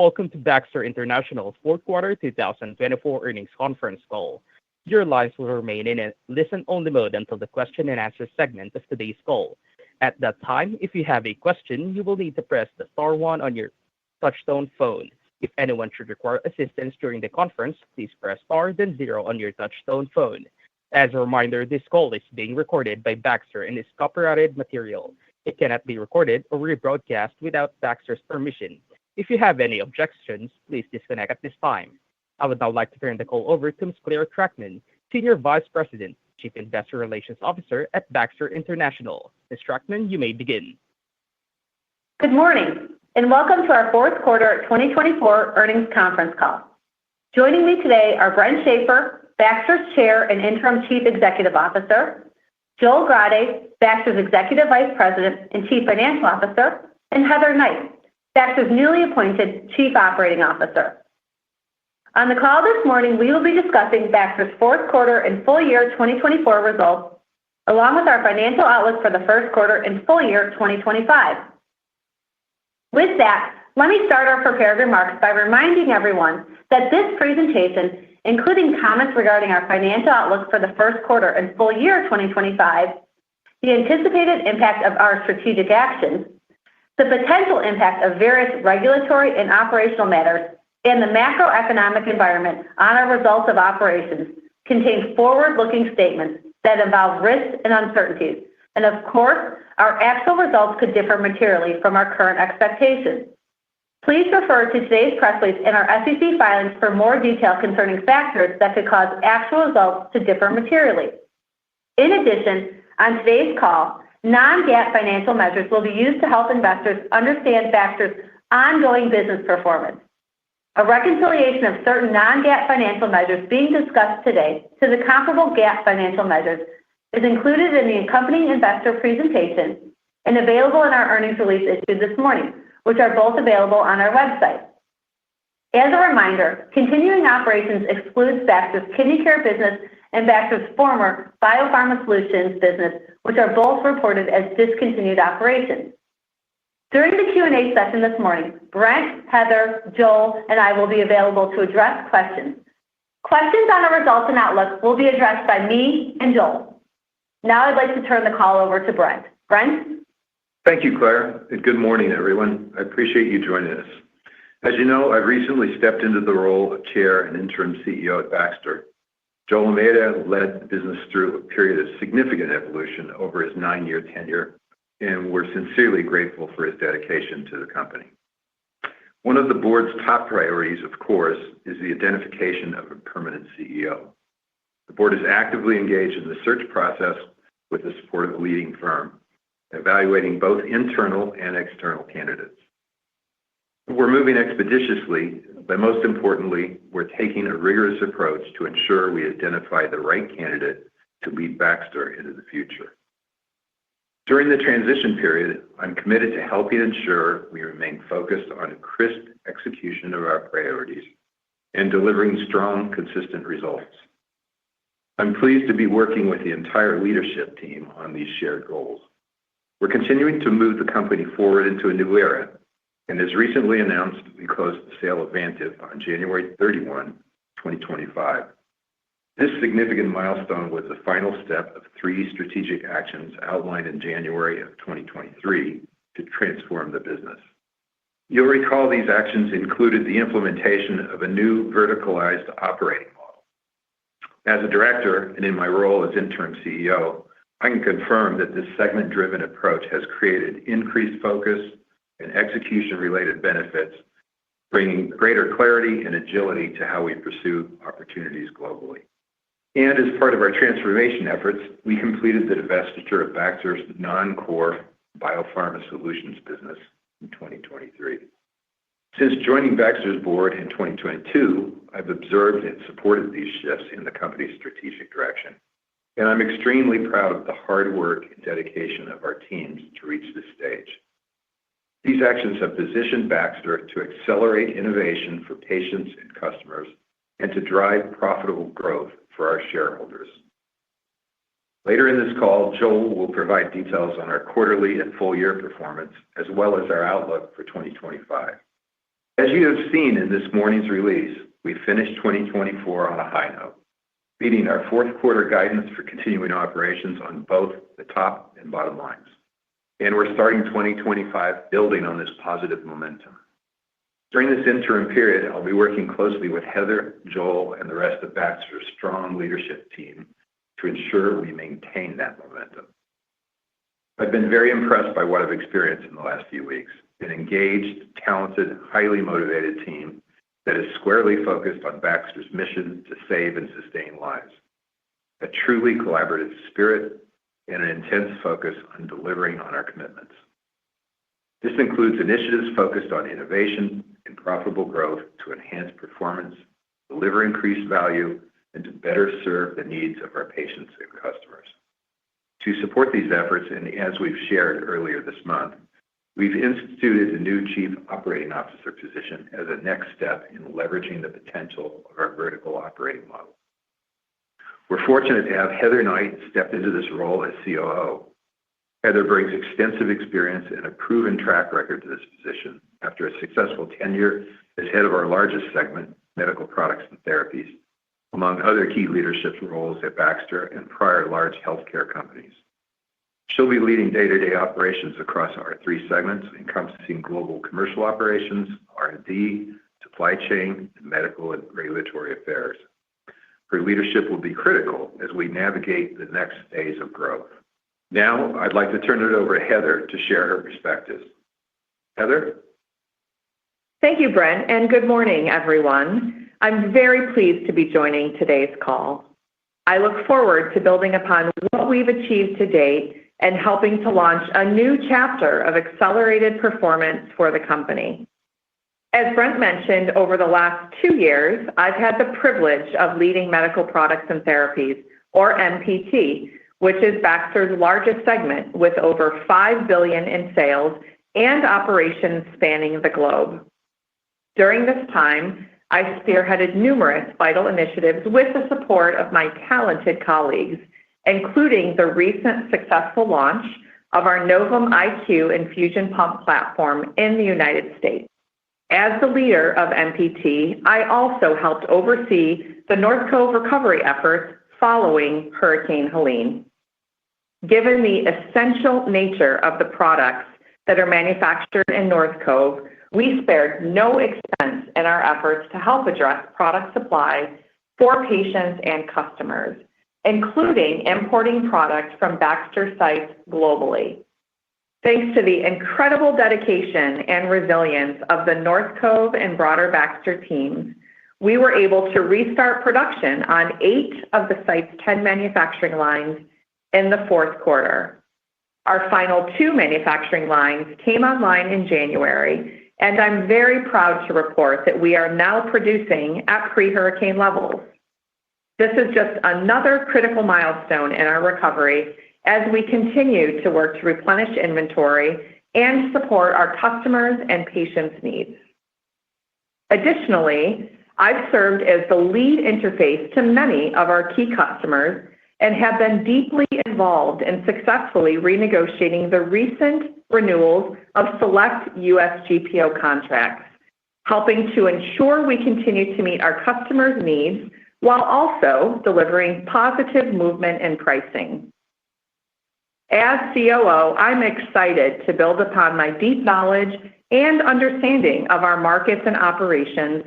Welcome to Baxter International's fourth quarter 2024 earnings conference call. Your lines will remain in a listen-only mode until the question-and-answer segment of today's call. At that time, if you have a question, you will need to press the star one on your touch-tone phone. If anyone should require assistance during the conference, please press star then zero on your touch-tone phone. As a reminder, this call is being recorded by Baxter and is copyrighted material. It cannot be recorded or rebroadcast without Baxter's permission. If you have any objections, please disconnect at this time. I would now like to turn the call over to Ms. Claire Trachtman, Senior Vice President, Chief Investor Relations Officer at Baxter International. Ms. Trachtman, you may begin. Good morning, and welcome to our fourth quarter 2024 earnings conference call. Joining me today are Brent Shafer, Baxter's Chair and Interim Chief Executive Officer, Joel Grade, Baxter's Executive Vice President and Chief Financial Officer, and Heather Knight, Baxter's newly appointed Chief Operating Officer. On the call this morning, we will be discussing Baxter's fourth quarter and full year 2024 results, along with our financial outlook for the first quarter and full year 2025. With that, let me start our prepared remarks by reminding everyone that this presentation, including comments regarding our financial outlook for the first quarter and full year 2025, the anticipated impact of our strategic actions, the potential impact of various regulatory and operational matters, and the macroeconomic environment on our results of operations, contain forward-looking statements that involve risks and uncertainties, and of course, our actual results could differ materially from our current expectations. Please refer to today's press release and our SEC filings for more detail concerning factors that could cause actual results to differ materially. In addition, on today's call, non-GAAP financial measures will be used to help investors understand Baxter's ongoing business performance. A reconciliation of certain non-GAAP financial measures being discussed today to the comparable GAAP financial measures is included in the accompanying investor presentation and available in our earnings release issued this morning, which are both available on our website. As a reminder, continuing operations excludes Baxter's kidney care business and Baxter's former biopharma solutions business, which are both reported as discontinued operations. During the Q&A session this morning, Brent, Heather, Joel, and I will be available to address questions. Questions on our results and outlook will be addressed by me and Joel. Now I'd like to turn the call over to Brent. Brent? Thank you, Claire, and good morning, everyone. I appreciate you joining us. As you know, I've recently stepped into the role of Chair and Interim CEO at Baxter. Joel Almeida led the business through a period of significant evolution over his 9-year tenure, and we're sincerely grateful for his dedication to the company. One of the board's top priorities, of course, is the identification of a permanent CEO. The board is actively engaged in the search process with the support of a leading firm, evaluating both internal and external candidates. We're moving expeditiously, but most importantly, we're taking a rigorous approach to ensure we identify the right candidate to lead Baxter into the future. During the transition period, I'm committed to helping ensure we remain focused on a crisp execution of our priorities and delivering strong, consistent results. I'm pleased to be working with the entire leadership team on these shared goals. We're continuing to move the company forward into a new era, and as recently announced, we closed the sale of Vantive on January 31, 2025. This significant milestone was the final step of 3 strategic actions outlined in January of 2023 to transform the business. You'll recall these actions included the implementation of a new verticalized operating model. As a director and in my role as interim CEO, I can confirm that this segment-driven approach has created increased focus and execution-related benefits, bringing greater clarity and agility to how we pursue opportunities globally. And as part of our transformation efforts, we completed the divestiture of Baxter's non-core biopharma solutions business in 2023. Since joining Baxter's board in 2022, I've observed and supported these shifts in the company's strategic direction. And I'm extremely proud of the hard work and dedication of our teams to reach this stage. These actions have positioned Baxter to accelerate innovation for patients and customers and to drive profitable growth for our shareholders. Later in this call, Joel will provide details on our quarterly and full year performance, as well as our outlook for 2025. As you have seen in this morning's release, we finished 2024 on a high note, beating our fourth quarter guidance for continuing operations on both the top and bottom lines. And we're starting 2025 building on this positive momentum. During this interim period, I'll be working closely with Heather, Joel, and the rest of Baxter's strong leadership team to ensure we maintain that momentum. I've been very impressed by what I've experienced in the last few weeks. An engaged, talented, highly motivated team that is squarely focused on Baxter's mission to save and sustain lives. A truly collaborative spirit and an intense focus on delivering on our commitments. This includes initiatives focused on innovation and profitable growth to enhance performance, deliver increased value, and to better serve the needs of our patients and customers. To support these efforts, and as we've shared earlier this month, we've instituted a new Chief Operating Officer position as a next step in leveraging the potential of our vertical operating model. We're fortunate to have Heather Knight step into this role as COO. Heather brings extensive experience and a proven track record to this position after a successful tenure as head of our largest segment, Medical Products and Therapies, among other key leadership roles at Baxter and prior large healthcare companies. She'll be leading day-to-day operations across our three segments, encompassing global commercial operations, R&D, supply chain, and medical and regulatory affairs. Her leadership will be critical as we navigate the next phase of growth. Now, I'd like to turn it over to Heather to share her perspectives. Heather? Thank you, Brent, and good morning, everyone. I'm very pleased to be joining today's call. I look forward to building upon what we've achieved to date and helping to launch a new chapter of accelerated performance for the company. As Brent mentioned, over the last 2 years, I've had the privilege of leading Medical Products and Therapies, or MPT, which is Baxter's largest segment with over $5 billion in sales and operations spanning the globe. During this time, I spearheaded numerous vital initiatives with the support of my talented colleagues, including the recent successful launch of our Novum IQ infusion pump platform in the United States. As the leader of MPT, I also helped oversee the North Cove recovery efforts following Hurricane Helene. Given the essential nature of the products that are manufactured in North Cove, we spared no expense in our efforts to help address product supply for patients and customers, including importing products from Baxter sites globally. Thanks to the incredible dedication and resilience of the North Cove and broader Baxter teams, we were able to restart production on 8 of the site's 10 manufacturing lines in the fourth quarter. Our final 2 manufacturing lines came online in January, and I'm very proud to report that we are now producing at pre-hurricane levels. This is just another critical milestone in our recovery as we continue to work to replenish inventory and support our customers' and patients' needs. Additionally, I've served as the lead interface to many of our key customers and have been deeply involved in successfully renegotiating the recent renewals of select U.S. GPO contracts, helping to ensure we continue to meet our customers' needs while also delivering positive movement in pricing. As COO, I'm excited to build upon my deep knowledge and understanding of our markets and operations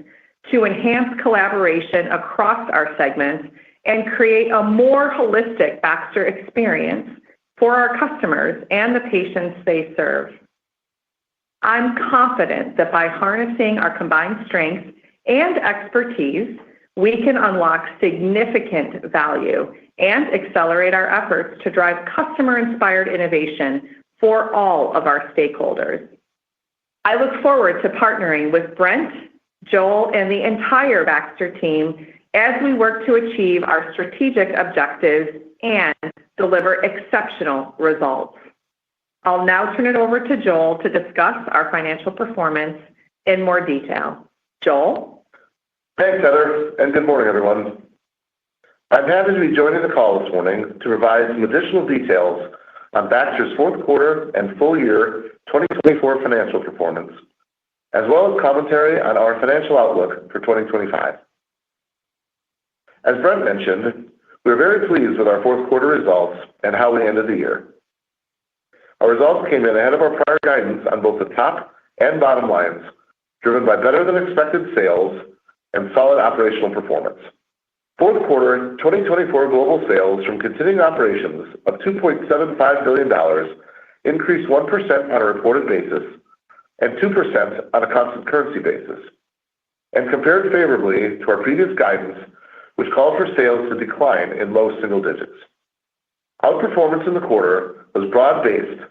to enhance collaboration across our segments and create a more holistic Baxter experience for our customers and the patients they serve. I'm confident that by harnessing our combined strengths and expertise, we can unlock significant value and accelerate our efforts to drive customer-inspired innovation for all of our stakeholders. I look forward to partnering with Brent, Joel, and the entire Baxter team as we work to achieve our strategic objectives and deliver exceptional results. I'll now turn it over to Joel to discuss our financial performance in more detail. Joel? Thanks, Heather, and good morning, everyone. I'm happy to be joining the call this morning to provide some additional details on Baxter's fourth quarter and full year 2024 financial performance, as well as commentary on our financial outlook for 2025. As Brent mentioned, we are very pleased with our fourth quarter results and how we ended the year. Our results came in ahead of our prior guidance on both the top and bottom lines, driven by better-than-expected sales and solid operational performance. Fourth quarter 2024 global sales from continuing operations of $2.75 billion increased 1% on a reported basis and 2% on a constant currency basis, and compared favorably to our previous guidance, which called for sales to decline in low single digits. Outperformance in the quarter was broad-based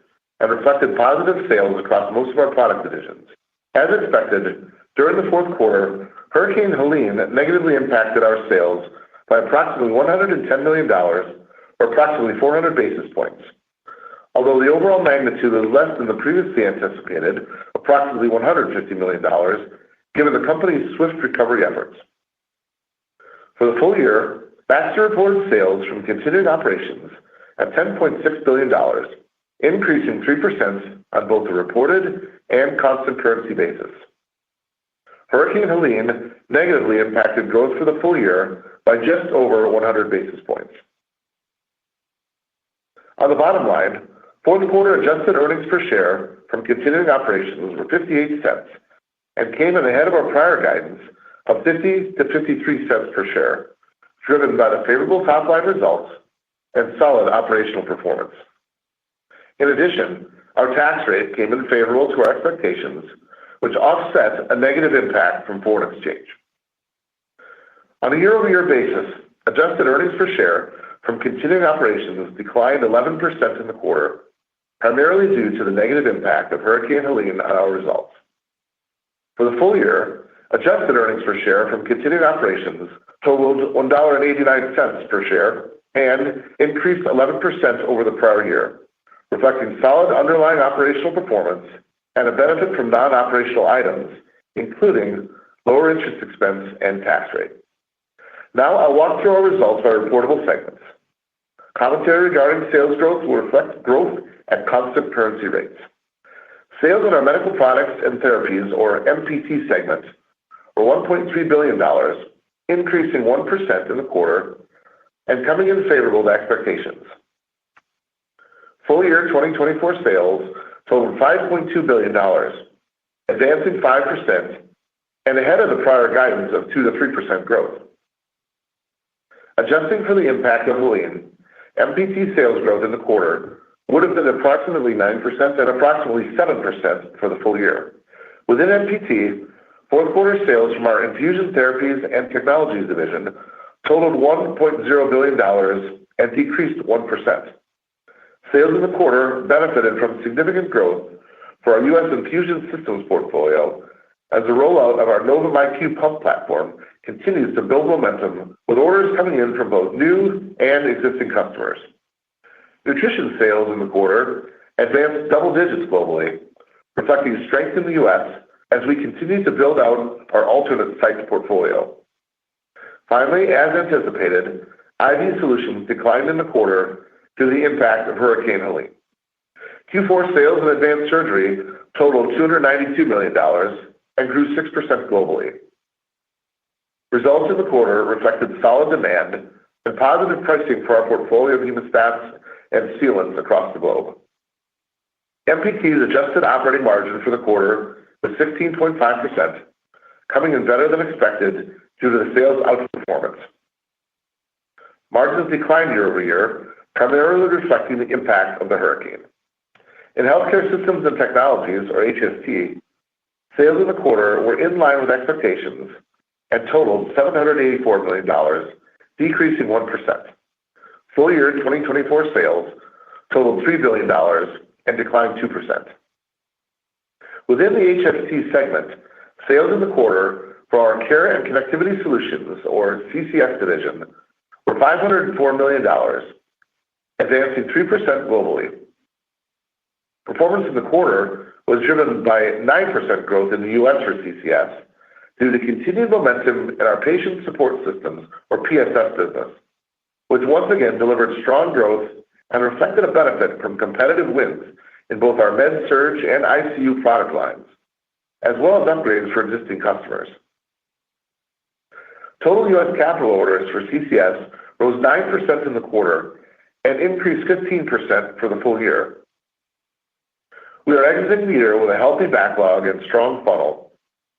and reflected positive sales across most of our product divisions. As expected, during the fourth quarter, Hurricane Helene negatively impacted our sales by approximately $110 million, or approximately 400 basis points, although the overall magnitude is less than the previously anticipated, approximately $150 million, given the company's swift recovery efforts. For the full year, Baxter reported sales from continuing operations at $10.6 billion, increasing 3% on both the reported and constant currency basis. Hurricane Helene negatively impacted growth for the full year by just over 100 basis points. On the bottom line, fourth quarter adjusted earnings per share from continuing operations were 58 cents and came in ahead of our prior guidance of 50 to 53 cents per share, driven by the favorable top-line results and solid operational performance. In addition, our tax rate came in favorable to our expectations, which offset a negative impact from foreign exchange. On a year-over-year basis, adjusted earnings per share from continuing operations declined 11% in the quarter, primarily due to the negative impact of Hurricane Helene on our results. For the full year, adjusted earnings per share from continuing operations totaled $1.89 per share and increased 11% over the prior year, reflecting solid underlying operational performance and a benefit from non-operational items, including lower interest expense and tax rate. Now I'll walk through our results by reportable segments. Commentary regarding sales growth will reflect growth at constant currency rates. Sales in our medical products and therapies, or MPT segment, were $1.3 billion, increasing 1% in the quarter and coming in favorable to expectations. Full year 2024 sales totaled $5.2 billion, advancing 5% and ahead of the prior guidance of 2 to 3% growth. Adjusting for the impact of Helene, MPT sales growth in the quarter would have been approximately 9% and approximately 7% for the full year. Within MPT, fourth quarter sales from our infusion therapies and technologies division totaled $1.0 billion and decreased 1%. Sales in the quarter benefited from significant growth for our U.S. infusion systems portfolio as the rollout of our Novum IQ pump platform continues to build momentum, with orders coming in from both new and existing customers. Nutrition sales in the quarter advanced double digits globally, reflecting strength in the U.S. as we continue to build out our alternate sites portfolio. Finally, as anticipated, IV solutions declined in the quarter due to the impact of Hurricane Helene. Q4 sales in advanced surgery totaled $292 million and grew 6% globally. Results in the quarter reflected solid demand and positive pricing for our portfolio of hemostats and sealants across the globe. MPT's adjusted operating margin for the quarter was 16.5%, coming in better than expected due to the sales outperformance. Margins declined year over year, primarily reflecting the impact of the hurricane. In healthcare systems and technologies, or HST, sales in the quarter were in line with expectations and totaled $784 million, decreasing 1%. Full year 2024 sales totaled $3 billion and declined 2%. Within the HST segment, sales in the quarter for our Care and Connectivity Solutions, or CCS division, were $504 million, advancing 3% globally. Performance in the quarter was driven by 9% growth in the U.S. for CCS due to continued momentum in our patient support systems, or PSS business, which once again delivered strong growth and reflected a benefit from competitive wins in both our med-surg and ICU product lines, as well as upgrades for existing customers. Total U.S. capital orders for CCS rose 9% in the quarter and increased 15% for the full year. We are exiting the year with a healthy backlog and strong funnel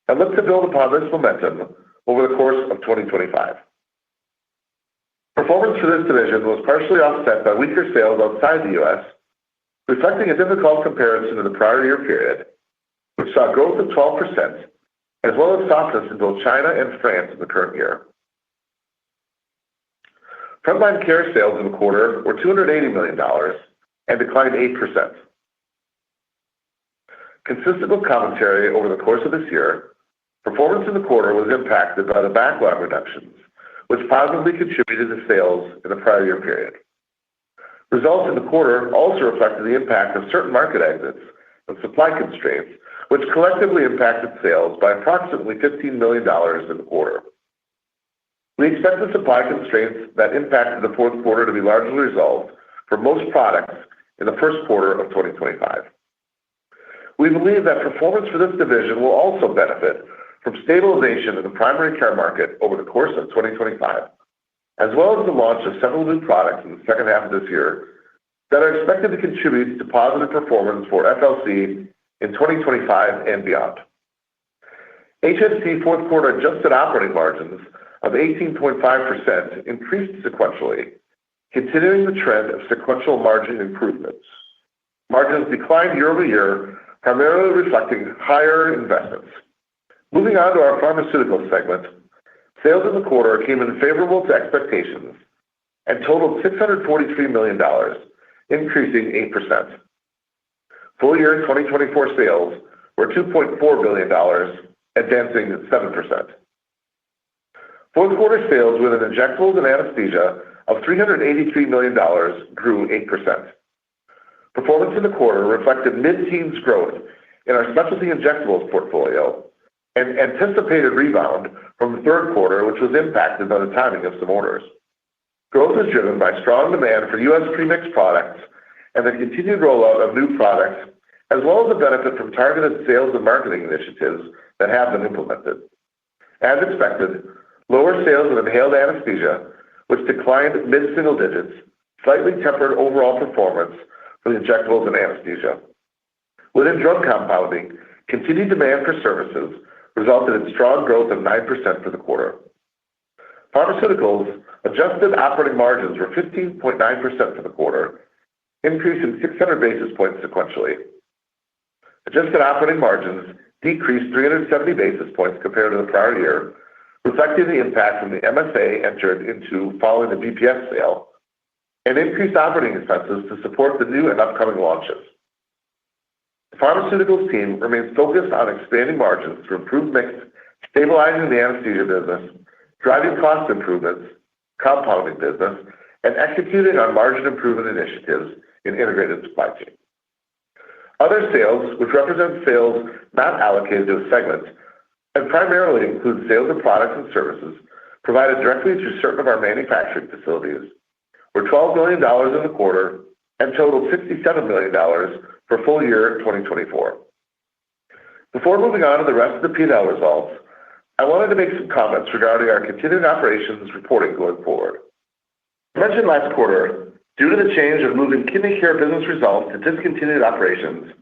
and look to build upon this momentum over the course of 2025. Performance for this division was partially offset by weaker sales outside the U.S., reflecting a difficult comparison to the prior year period, which saw growth of 12%, as well as softness in both China and France in the current year. Frontline care sales in the quarter were $280 million and declined 8%. Consistent with commentary over the course of this year, performance in the quarter was impacted by the backlog reductions, which positively contributed to sales in the prior year period. Results in the quarter also reflected the impact of certain market exits and supply constraints, which collectively impacted sales by approximately $15 million in the quarter. We expect the supply constraints that impacted the fourth quarter to be largely resolved for most products in the first quarter of 2025. We believe that performance for this division will also benefit from stabilization in the primary care market over the course of 2025, as well as the launch of several new products in the second half of this year that are expected to contribute to positive performance for FLC in 2025 and beyond. HST fourth quarter adjusted operating margins of 18.5% increased sequentially, continuing the trend of sequential margin improvements. Margins declined year over year, primarily reflecting higher investments. Moving on to our pharmaceutical segment, sales in the quarter came in favorable to expectations and totaled $643 million, increasing 8%. Full year 2024 sales were $2.4 billion, advancing 7%. Fourth quarter sales within injectables and anesthesia of $383 million grew 8%. Performance in the quarter reflected mid-teens growth in our specialty injectables portfolio and anticipated rebound from the third quarter, which was impacted by the timing of some orders. Growth was driven by strong demand for U.S. premixed products and the continued rollout of new products, as well as the benefit from targeted sales and marketing initiatives that have been implemented. As expected, lower sales of inhaled anesthesia, which declined mid-single digits, slightly tempered overall performance for the injectables and anesthesia. Within drug compounding, continued demand for services resulted in strong growth of 9% for the quarter. Pharmaceuticals adjusted operating margins were 15.9% for the quarter, increasing 600 basis points sequentially. Adjusted operating margins decreased 370 basis points compared to the prior year, reflecting the impact from the MSA entered into following the BPS sale and increased operating expenses to support the new and upcoming launches. The pharmaceuticals team remains focused on expanding margins through improved mix, stabilizing the anesthesia business, driving cost improvements, compounding business, and executing on margin improvement initiatives in integrated supply chain. Other sales, which represent sales not allocated to a segment and primarily include sales of products and services provided directly through certain of our manufacturing facilities, were $12 million in the quarter and totaled $67 million for full year 2024. Before moving on to the rest of the P&L results, I wanted to make some comments regarding our continuing operations reporting going forward. I mentioned last quarter, due to the change of moving kidney care business results to discontinued operations,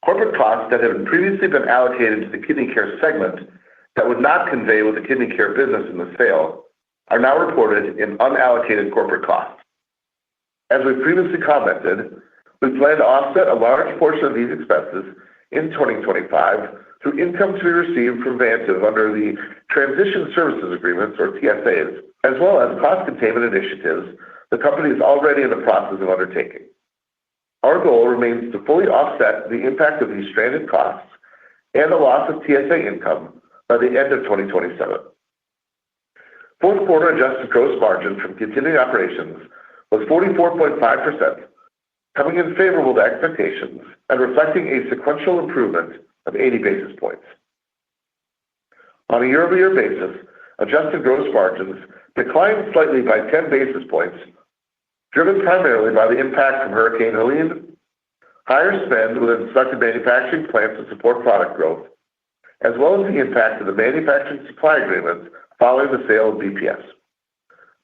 corporate costs that had previously been allocated to the kidney care segment that would not convey with the kidney care business in the sale are now reported in unallocated corporate costs. As we previously commented, we plan to offset a large portion of these expenses in 2025 through income to be received from Vantive under the Transition Services Agreements, or TSAs, as well as cost containment initiatives the company is already in the process of undertaking. Our goal remains to fully offset the impact of these stranded costs and the loss of TSA income by the end of 2027. Fourth quarter adjusted gross margin from continuing operations was 44.5%, coming in favorable to expectations and reflecting a sequential improvement of 80 basis points. On a year-over-year basis, adjusted gross margins declined slightly by 10 basis points, driven primarily by the impact from Hurricane Helene, higher spend within selected manufacturing plants to support product growth, as well as the impact of the manufacturing supply agreements following the sale of BPS.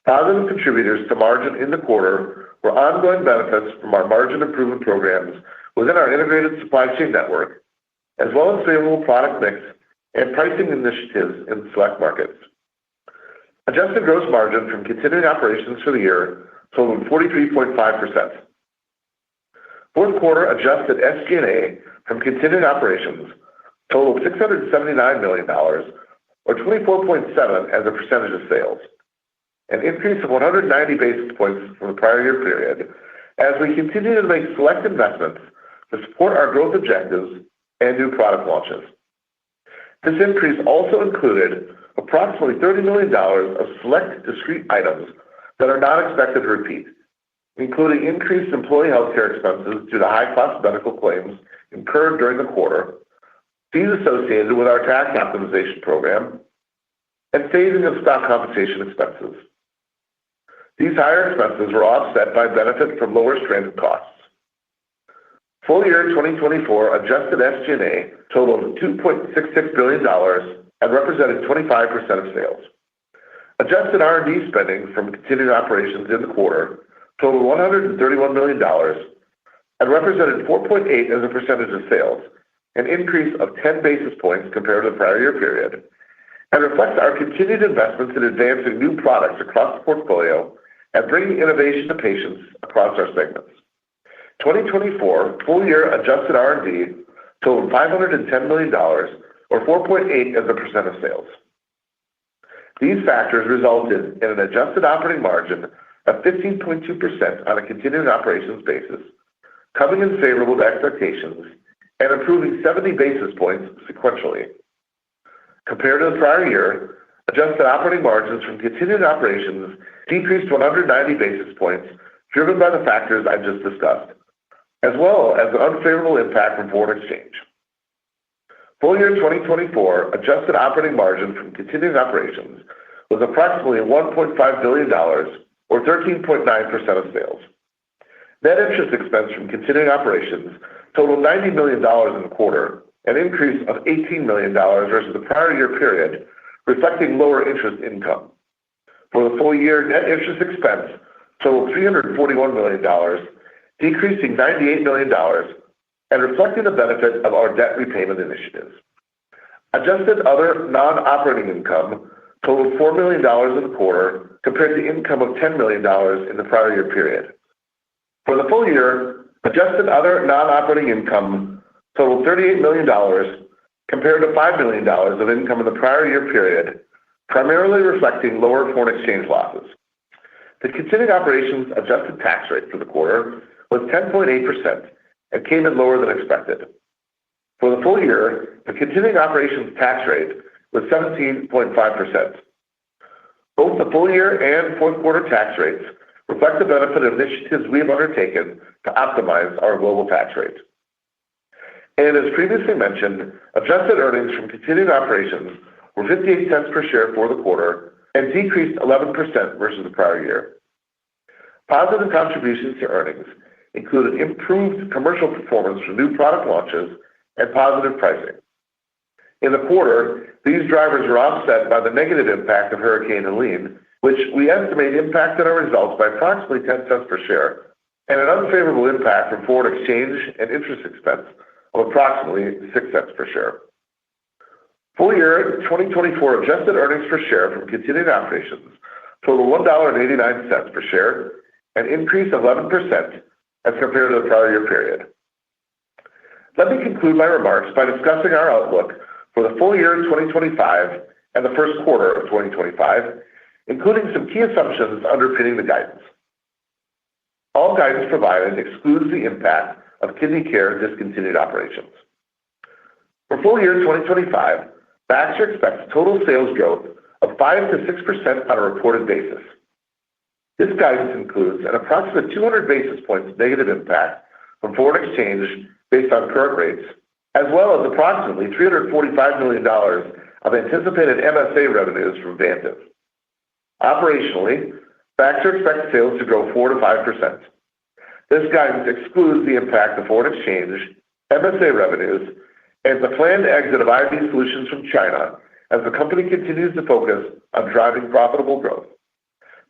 Positive contributors to margin in the quarter were ongoing benefits from our margin improvement programs within our integrated supply chain network, as well as favorable product mix and pricing initiatives in select markets. Adjusted gross margin from continuing operations for the year totaled 43.5%. Fourth quarter adjusted SG&A from continuing operations totaled $679 million, or 24.7% as a percentage of sales, an increase of 190 basis points from the prior year period as we continue to make select investments to support our growth objectives and new product launches. This increase also included approximately $30 million of select discrete items that are not expected to repeat, including increased employee healthcare expenses due to high-cost medical claims incurred during the quarter, fees associated with our tax optimization program, and phasing of stock compensation expenses. These higher expenses were offset by benefit from lower stranded costs. Full year 2024 adjusted SG&A totaled $2.66 billion and represented 25% of sales. Adjusted R&D spending from continuing operations in the quarter totaled $131 million and represented 4.8% as a percentage of sales, an increase of 10 basis points compared to the prior year period, and reflects our continued investments in advancing new products across the portfolio and bringing innovation to patients across our segments. 2024 full year adjusted R&D totaled $510 million, or 4.8% as a percent of sales. These factors resulted in an adjusted operating margin of 15.2% on a continuing operations basis, coming in favorable to expectations and improving 70 basis points sequentially. Compared to the prior year, adjusted operating margins from continuing operations decreased 190 basis points, driven by the factors I just discussed, as well as an unfavorable impact from foreign exchange. Full year 2024 adjusted operating margin from continuing operations was approximately $1.5 billion, or 13.9% of sales. Net interest expense from continuing operations totaled $90 million in the quarter, an increase of $18 million versus the prior year period, reflecting lower interest income. For the full year, net interest expense totaled $341 million, decreasing $98 million, and reflecting the benefit of our debt repayment initiatives. Adjusted other non-operating income totaled $4 million in the quarter compared to income of $10 million in the prior year period. For the full year, adjusted other non-operating income totaled $38 million compared to $5 million of income in the prior year period, primarily reflecting lower foreign exchange losses. The continuing operations adjusted tax rate for the quarter was 10.8% and came in lower than expected. For the full year, the continuing operations tax rate was 17.5%. Both the full year and fourth quarter tax rates reflect the benefit of initiatives we have undertaken to optimize our global tax rate. And as previously mentioned, adjusted earnings from continuing operations were 58 cents per share for the quarter and decreased 11% versus the prior year. Positive contributions to earnings included improved commercial performance from new product launches and positive pricing. In the quarter, these drivers were offset by the negative impact of Hurricane Helene, which we estimate impacted our results by approximately 10 cents per share, and an unfavorable impact from foreign exchange and interest expense of approximately 6 cents per share. Full year 2024 adjusted earnings per share from continuing operations totaled $1.89 per share, an increase of 11% as compared to the prior year period. Let me conclude my remarks by discussing our outlook for the full year 2025 and the first quarter of 2025, including some key assumptions underpinning the guidance. All guidance provided excludes the impact of kidney care discontinued operations. For full year 2025, Baxter expects total sales growth of 5 to 6% on a reported basis. This guidance includes an approximate 200 basis points negative impact from foreign exchange based on current rates, as well as approximately $345 million of anticipated MSA revenues from Vantive. Operationally, Baxter expects sales to grow 4 to 5%. This guidance excludes the impact of foreign exchange, MSA revenues, and the planned exit of IV Solutions from China as the company continues to focus on driving profitable growth.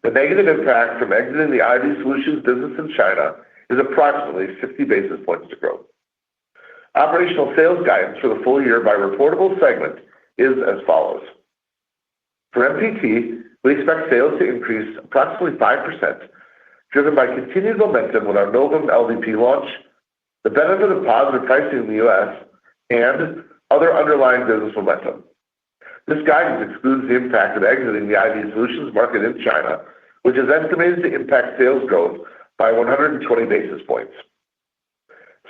The negative impact from exiting the IV Solutions business in China is approximately 60 basis points to growth. Operational sales guidance for the full year by reportable segment is as follows. For MPT, we expect sales to increase approximately 5%, driven by continued momentum with our Novum LVP launch, the benefit of positive pricing in the U.S., and other underlying business momentum. This guidance excludes the impact of exiting the IV Solutions market in China, which is estimated to impact sales growth by 120 basis points.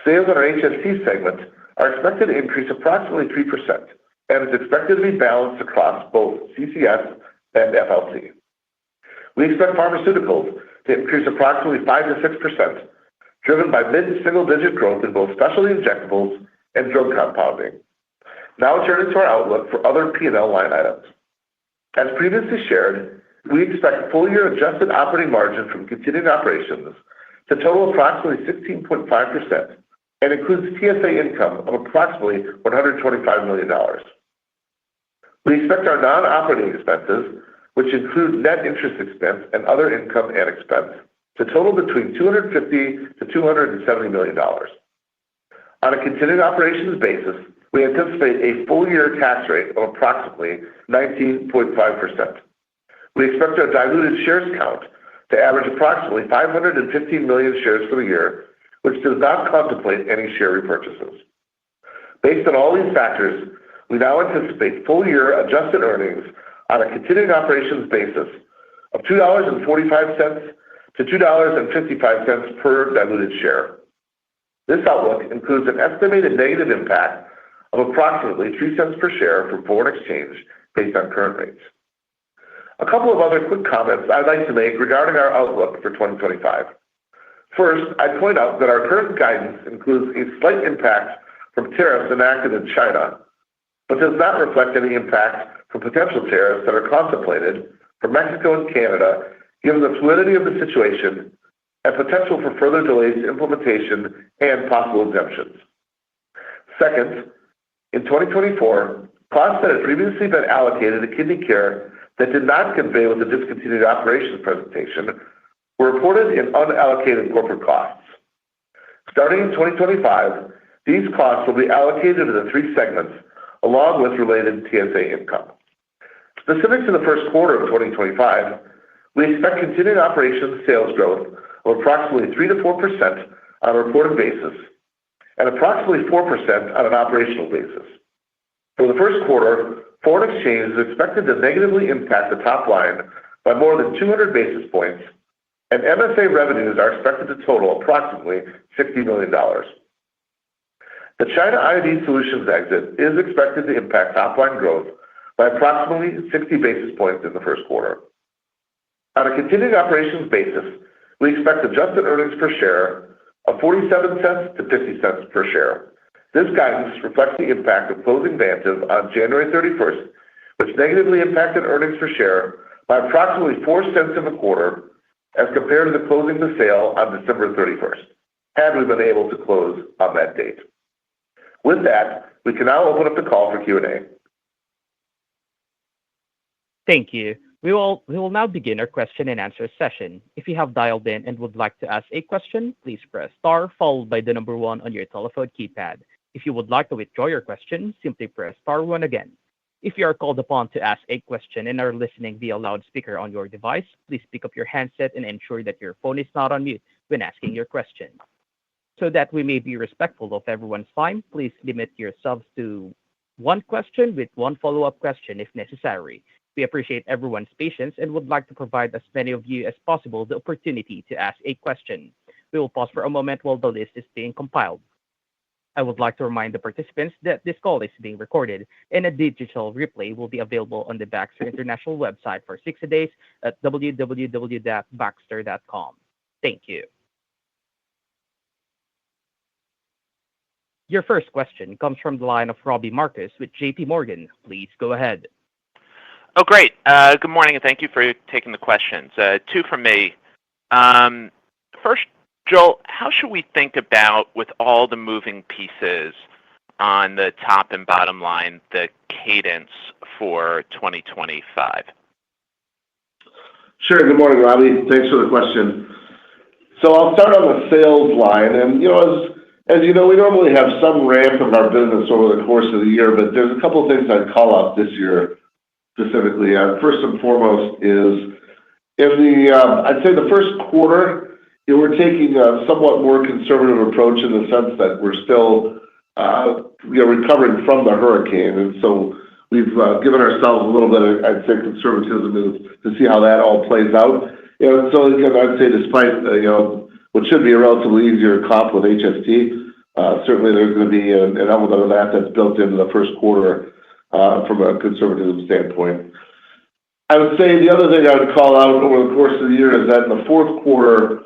Sales in our HST segment are expected to increase approximately 3%, and is expected to be balanced across both CCS and FLC. We expect pharmaceuticals to increase approximately 5 to 6%, driven by mid-single-digit growth in both specialty injectables and drug compounding. Now turning to our outlook for other P&L line items. As previously shared, we expect full-year adjusted operating margin from continuing operations to total approximately 16.5% and includes TSA income of approximately $125 million. We expect our non-operating expenses, which include net interest expense and other income and expense, to total between $250 to $270 million. On a continuing operations basis, we anticipate a full-year tax rate of approximately 19.5%. We expect our diluted shares count to average approximately 515 million shares for the year, which does not contemplate any share repurchases. Based on all these factors, we now anticipate full-year adjusted earnings on a continuing operations basis of $2.45 to $2.55 per diluted share. This outlook includes an estimated negative impact of approximately 3 cents per share from foreign exchange based on current rates. A couple of other quick comments I'd like to make regarding our outlook for 2025. First, I'd point out that our current guidance includes a slight impact from tariffs enacted in China, but does not reflect any impact from potential tariffs that are contemplated for Mexico and Canada, given the fluidity of the situation and potential for further delays to implementation and possible exemptions. Second, in 2024, costs that had previously been allocated to kidney care that did not convey with the discontinued operations presentation were reported in unallocated corporate costs. Starting in 2025, these costs will be allocated to the 3 segments along with related TSA income. Specific to the first quarter of 2025, we expect continuing operations sales growth of approximately 3 to 4% on a reported basis and approximately 4% on an operational basis. For the first quarter, foreign exchange is expected to negatively impact the top line by more than 200 basis points, and MSA revenues are expected to total approximately $60 million. The China IV Solutions exit is expected to impact top-line growth by approximately 60 basis points in the first quarter. On a continuing operations basis, we expect adjusted earnings per share of 47 cents to 50 cents per share. This guidance reflects the impact of closing Vantive on January 31st, which negatively impacted earnings per share by approximately 4 cents in the quarter as compared to the closing of the sale on December 31st, had we been able to close on that date. With that, we can now open up the call for Q&A. Thank you. We will now begin our question and answer session. If you have dialed in and would like to ask a question, please press star followed by the number 1 on your telephone keypad. If you would like to withdraw your question, simply press star 1 again. If you are called upon to ask a question and are listening via loudspeaker on your device, please pick up your handset and ensure that your phone is not on mute when asking your question. So that we may be respectful of everyone's time, please limit yourselves to 1 question with 1 follow-up question if necessary. We appreciate everyone's patience and would like to provide as many of you as possible the opportunity to ask a question. We will pause for a moment while the list is being compiled. I would like to remind the participants that this call is being recorded and a digital replay will be available on the Baxter International website for 60 days at www.baxter.com. Thank you. Your first question comes from the line of Robbie Marcus with JP Morgan. Please go ahead. Oh, great. Good morning, and thank you for taking the questions. 2 from me. First, Joel, how should we think about, with all the moving pieces, on the top and bottom line, the cadence for 2025? Sure. Good morning, Robbie. Thanks for the question. So I'll start on the sales line. And, as you know, we normally have some ramp of our business over the course of the year, but there's a couple of things I'd call out this year specifically. First and foremost is I'd say the first quarter, we're taking a somewhat more conservative approach in the sense that we're still recovering from the hurricane. And so we've given ourselves a little bit of, I'd say, conservatism to see how that all plays out. So again, I'd say despite, what should be a relatively easier comp with HST, certainly there's going to be an element of that that's built into the first quarter from a conservatism standpoint. I would say the other thing I would call out over the course of the year is that in the fourth quarter,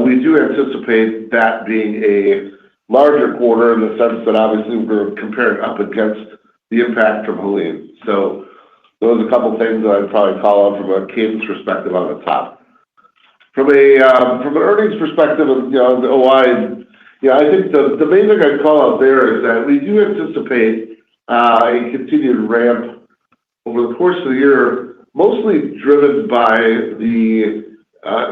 we do anticipate that being a larger quarter in the sense that obviously we're comparing up against the impact from Helene. So those are a couple of things that I'd probably call out from a cadence perspective on the top. From an earnings perspective of the OI, I think the main thing I'd call out there is that we do anticipate a continued ramp over the course of the year, mostly driven by the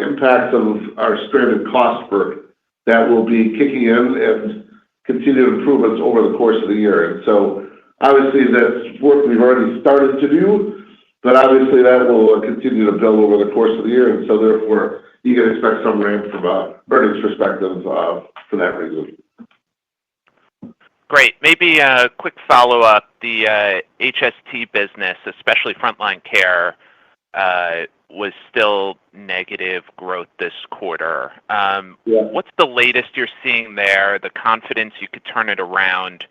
impacts of our stranded cost work that will be kicking in and continued improvements over the course of the year. And so obviously that's work we've already started to do, but obviously that will continue to build over the course of the year. And so therefore you can expect some ramp from a earnings perspective for that reason. Great. Maybe a quick follow-up. The HST business, especially frontline care, was still negative growth this quarter. What's the latest you're seeing there, the confidence you could turn it around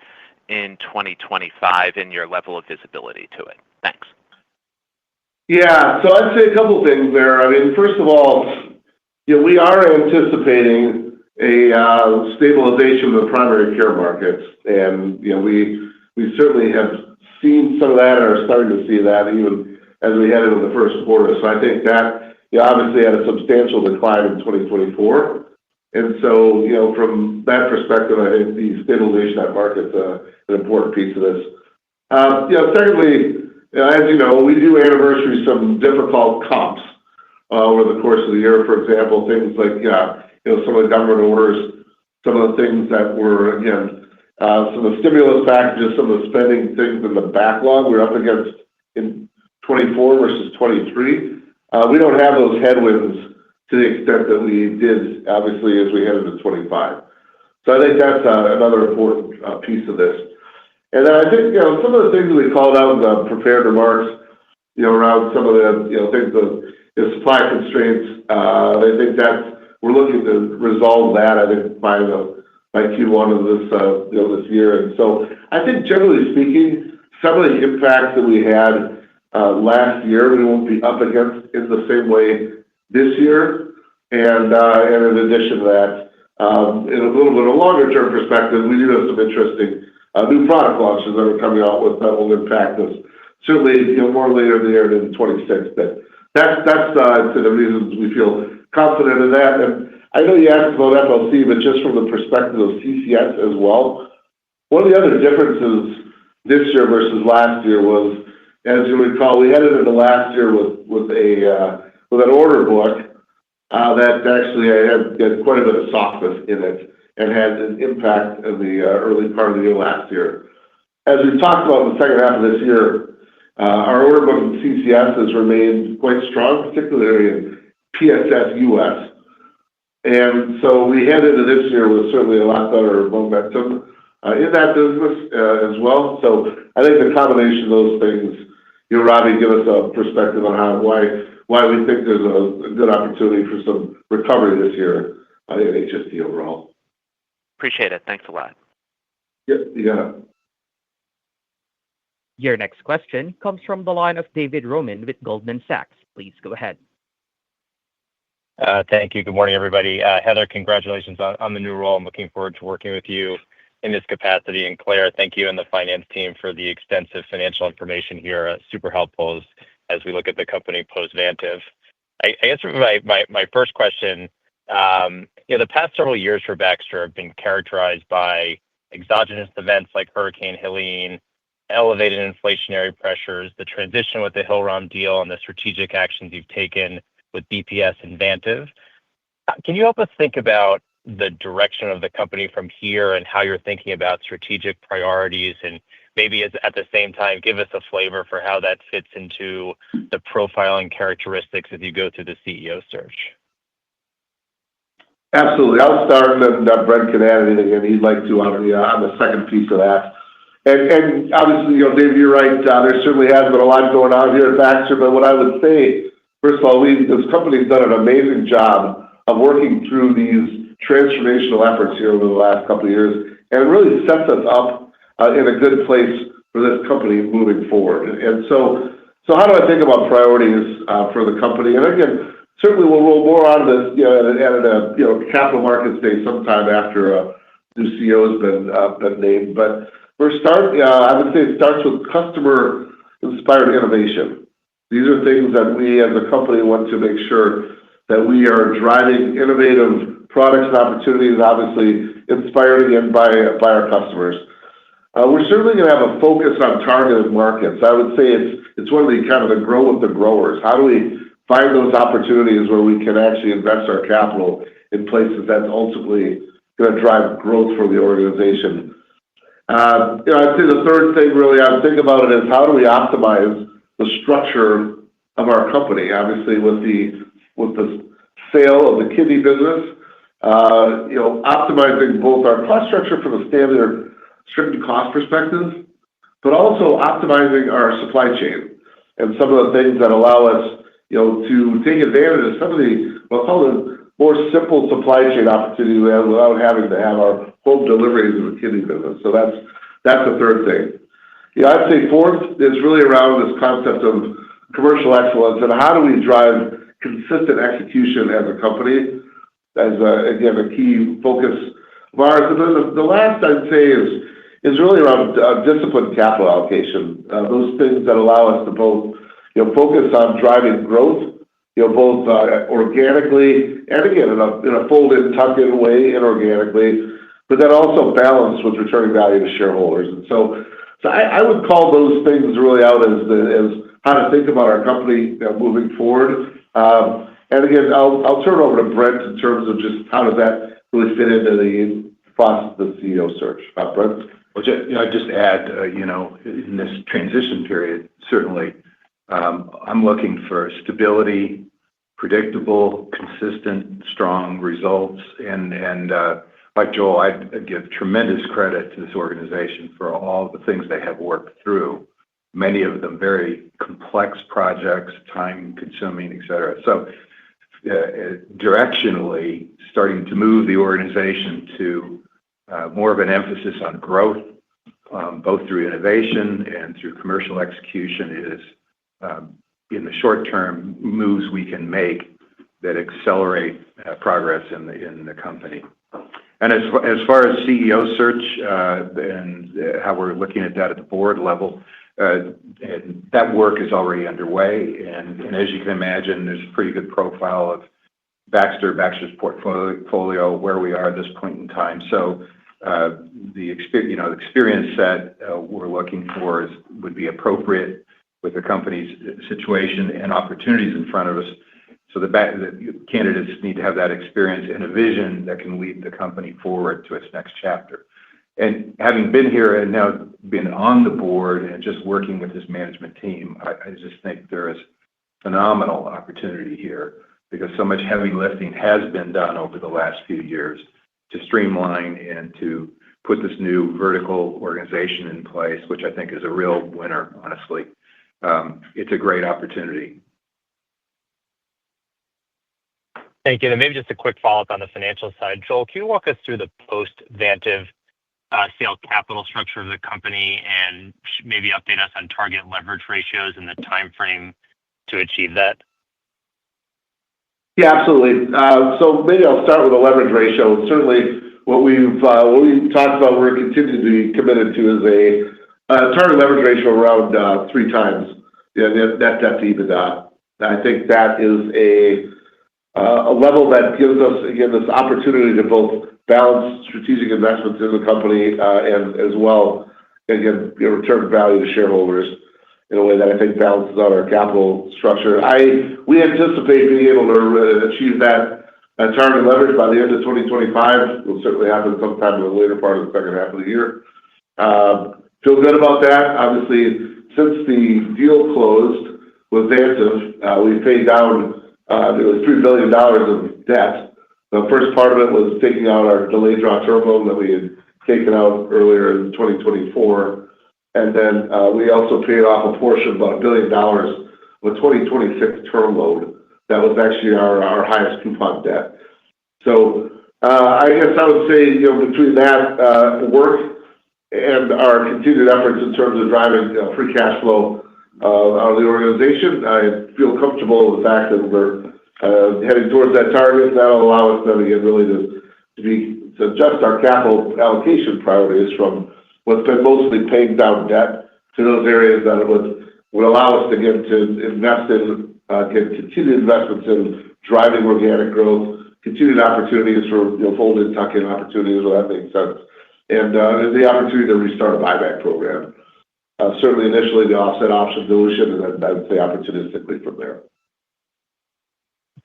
in 2025 and your level of visibility to it? Thanks. Yeah, so I'd say a couple of things there. I mean, first of all, we are anticipating a stabilization of the primary care markets, and we certainly have seen some of that and are starting to see that even as we head into the first quarter. So I think that obviously had a substantial decline in 2024, and so from that perspective, I think the stabilization of that market's an important piece of this. Secondly, as you know, we do anniversary some difficult comps over the course of the year. For example, things like some of the government orders, some of the things that were, some of the stimulus packages, some of the spending things in the backlog we're up against in 24 versus 23. We don't have those headwinds to the extent that we did, obviously, as we head into 25. So I think that's another important piece of this. And then I think, some of the things that we called out in the prepared remarks, around some of the, things of supply constraints, I think we're looking to resolve that, I think, by Q1 of this year. And so I think generally speaking, some of the impacts that we had last year, we won't be up against in the same way this year. And in addition to that, in a little bit of a longer term perspective, we do have some interesting new product launches that are coming out with that will impact us certainly more later in the year than 26. But that's the reasons we feel confident in that. And I know you asked about FLC, but just from the perspective of CCS as well, one of the other differences this year versus last year was, as you recall, we headed into last year with an order book that actually had quite a bit of softness in it and had an impact in the early part of the year last year. As we've talked about in the second half of this year, our order book in CCS has remained quite strong, particularly in PSS US. And so we head into this year with certainly a lot better momentum in that business as well. So I think the combination of those things, Robbie, give us a perspective on why we think there's a good opportunity for some recovery this year in HST overall. Appreciate it. Thanks a lot. Yep, you got it. Your next question comes from the line of David Roman with Goldman Sachs. Please go ahead. Thank you. Good morning, everybody. Heather, congratulations on the new role. I'm looking forward to working with you in this capacity. And Claire, thank you and the finance team for the extensive financial information here. Super helpful as we look at the company post-Vantive. I guess my first question, the past several years for Baxter have been characterized by exogenous events like Hurricane Helene, elevated inflationary pressures, the transition with the Hillrom deal, and the strategic actions you've taken with BPS and Vantive. Can you help us think about the direction of the company from here and how you're thinking about strategic priorities, and maybe at the same time give us a flavor for how that fits into the profiling characteristics as you go through the CEO search? Absolutely. I'll start, and then Brent can add anything and he'd like to on the second piece of that. And obviously, Dave, you're right. There certainly has been a lot going on here at Baxter, but what I would say, first of all, this company's done an amazing job of working through these transformational efforts here over the last couple of years, and it really sets us up in a good place for this company moving forward. And so how do I think about priorities for the company? And again, certainly we'll roll more on this at a capital markets day sometime after a new CEO has been named. But I would say it starts with customer-inspired innovation. These are things that we as a company want to make sure that we are driving innovative products and opportunities, obviously inspired again by our customers. We're certainly going to have a focus on targeted markets. I would say it's one of the kind of the grow with the growers. How do we find those opportunities where we can actually invest our capital in places that's ultimately going to drive growth for the organization? I'd say the third thing really I would think about it is how do we optimize the structure of our company? Obviously, with the sale of the kidney business, optimizing both our cost structure from a standard strict cost perspective, but also optimizing our supply chain and some of the things that allow us to take advantage of some of the, we'll call it, more simple supply chain opportunity without having to have our home deliveries of a kidney business. So that's the third thing. I'd say fourth is really around this concept of commercial excellence and how do we drive consistent execution as a company as, again, a key focus of ours. And then the last I'd say is really around disciplined capital allocation. Those things that allow us to both focus on driving growth, both organically and again in a fold-in, tuck-in way inorganically, but then also balance with returning value to shareholders. And so I would call those things really out as how to think about our company moving forward. And again, I'll turn it over to Brent in terms of just how does that really fit into the process of the CEO search. Brent? Well, I'd just add, in this transition period, certainly, I'm looking for stability, predictable, consistent, strong results, and like Joel, I'd give tremendous credit to this organization for all the things they have worked through. Many of them very complex projects, time-consuming, et cetera. So, directionally, starting to move the organization to more of an emphasis on growth, both through innovation and through commercial execution is, in the short term, moves we can make that accelerate progress in the company. And as far as CEO search and how we're looking at that at the board level, that work is already underway. And as you can imagine, there's a pretty good profile of Baxter's portfolio, where we are at this point in time. So the experience set we're looking for would be appropriate with the company's situation and opportunities in front of us. So the candidates need to have that experience and a vision that can lead the company forward to its next chapter. And having been here and now been on the board and just working with this management team, I just think there is phenomenal opportunity here because so much heavy lifting has been done over the last few years to streamline and to put this new vertical organization in place, which I think is a real winner, honestly. It's a great opportunity. Thank you. And maybe just a quick follow-up on the financial side. Joel, can you walk us through the post-Vantive sale capital structure of the company and maybe update us on target leverage ratios and the time frame to achieve that? Yeah, absolutely. So maybe I'll start with the leverage ratio. Certainly, what we've talked about, we're continuing to be committed to is a target leverage ratio around 3 times net debt to EBITDA. I think that is a level that gives us, again, this opportunity to both balanced strategic investments in the company, and as well, again, return value to shareholders in a way that I think balances out our capital structure. We anticipate being able to achieve that target leverage by the end of 2025. Will certainly happen sometime in the later part of the second half of the year. Feel good about that. Obviously, since the deal closed with Vantive, we paid down nearly $3 billion of debt. The first part of it was taking out our delayed draw term loan that we had taken out earlier in 2024. And then we also paid off a portion, about $1 billion, of a 2026 term loan. That was actually our highest coupon debt. So I guess I would say, between that work and our continued efforts in terms of driving free cash flow out of the organization, I feel comfortable with the fact that we're heading towards that target. That'll allow us then again really to adjust our capital allocation priorities from what's been mostly paying down debt to those areas that would allow us to get to invest in, get continued investments in driving organic growth, continued opportunities for fold-in, tuck-in opportunities, where that makes sense, and the opportunity to restart a buyback program. Certainly initially to offset option dilution, and then I would say opportunistically from there.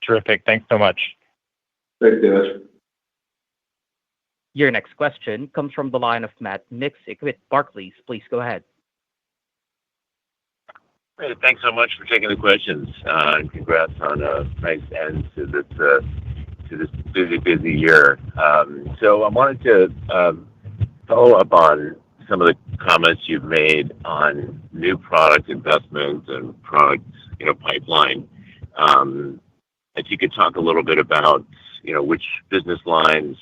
Terrific. Thanks so much. Thanks, Dennis. Your next question comes from the line of Matt Miksic with Barclays. Please go ahead. Hey, thanks so much for taking the questions. And congrats on a nice end to this busy year. So I wanted to follow up on some of the comments you've made on new product investments and product pipeline. If you could talk a little bit about which business lines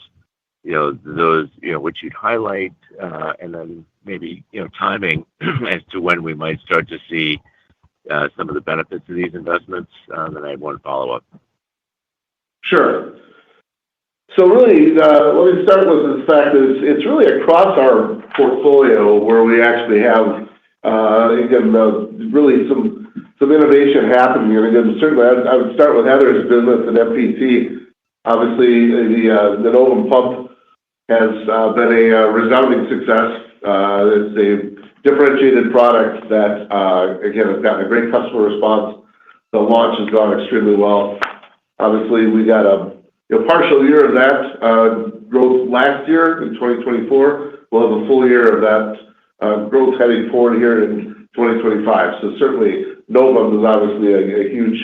those which you'd highlight, and then maybe timing as to when we might start to see some of the benefits of these investments. Then I have one follow-up. Sure. So really, let me start with the fact that it's really across our portfolio where we actually have, again, really some innovation happening. And again, certainly I would start with Heather's business and FPT. Obviously, the Novum pump has been a resounding success. It's a differentiated product that, again, has gotten a great customer response. The launch has gone extremely well. Obviously, we got a partial year of that growth last year in 2024. We'll have a full year of that growth heading forward here in 2025. So certainly, Novum is obviously a huge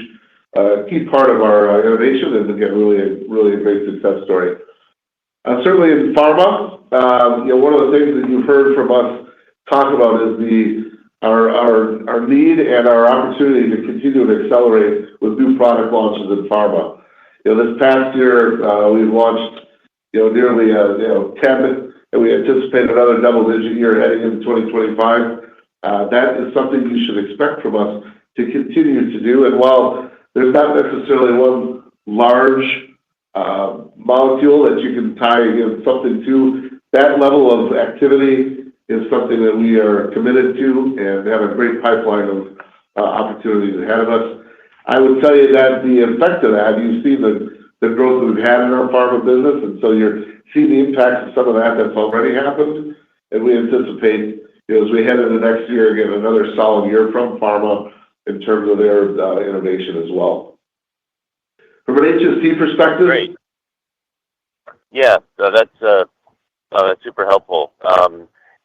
key part of our innovation, and again, really a great success story. Certainly in pharma, one of the things that you've heard from us talk about is our need and our opportunity to continue to accelerate with new product launches in pharma. This past year, we've launched nearly 10, and we anticipate another double-digit year heading into 2025. That is something you should expect from us to continue to do. And while there's not necessarily one large molecule that you can tie something to, that level of activity is something that we are committed to and have a great pipeline of opportunities ahead of us. I would tell you that the effect of that, you see the growth that we've had in our pharma business, and so you're seeing the impacts of some of that that's already happened. And we anticipate, as we head into next year, again, another solid year from pharma in terms of their innovation as well. From an HST perspective. Great. Yeah, so that's super helpful.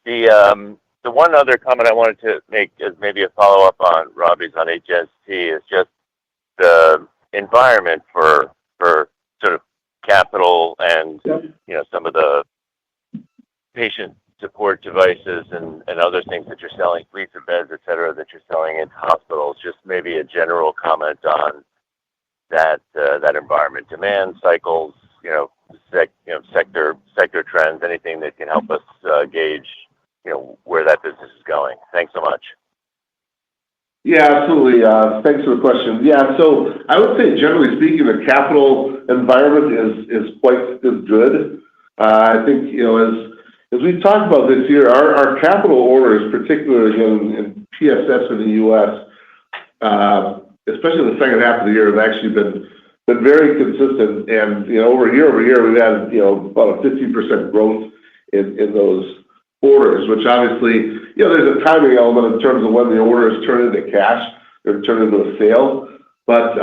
The one other comment I wanted to make is maybe a follow-up on Robbie's on HST is just the environment for sort of capital and some of the patient support devices and other things that you're selling, fleets of beds, et cetera, that you're selling in hospitals. Just maybe a general comment on that environment, demand cycles, sector trends, anything that can help us gauge where that business is going. Thanks so much. Yeah, absolutely. Thanks for the question. Yeah, so I would say generally speaking, the capital environment is quite good. I think as we've talked about this year, our capital orders, particularly in PSS in the U.S., especially in the second half of the year, have actually been been very consistent. And, over year, we've had, about a 15% growth in those orders, which obviously, there's a timing element in terms of when the orders turn into cash or turn into a sale. But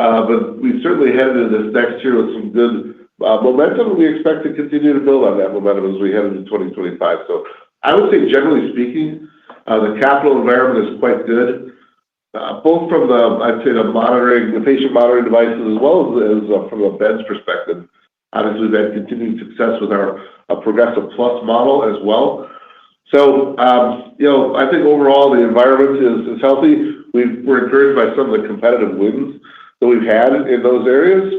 we certainly headed into this next year with some good momentum, and we expect to continue to build on that momentum as we head into 2025. So I would say, generally speaking, the capital environment is quite good, both from the patient monitoring devices as well as from a beds perspective. Obviously, we've had continued success with our Progressive Plus model as well. So, I think overall the environment is healthy. We're encouraged by some of the competitive wins that we've had in those areas.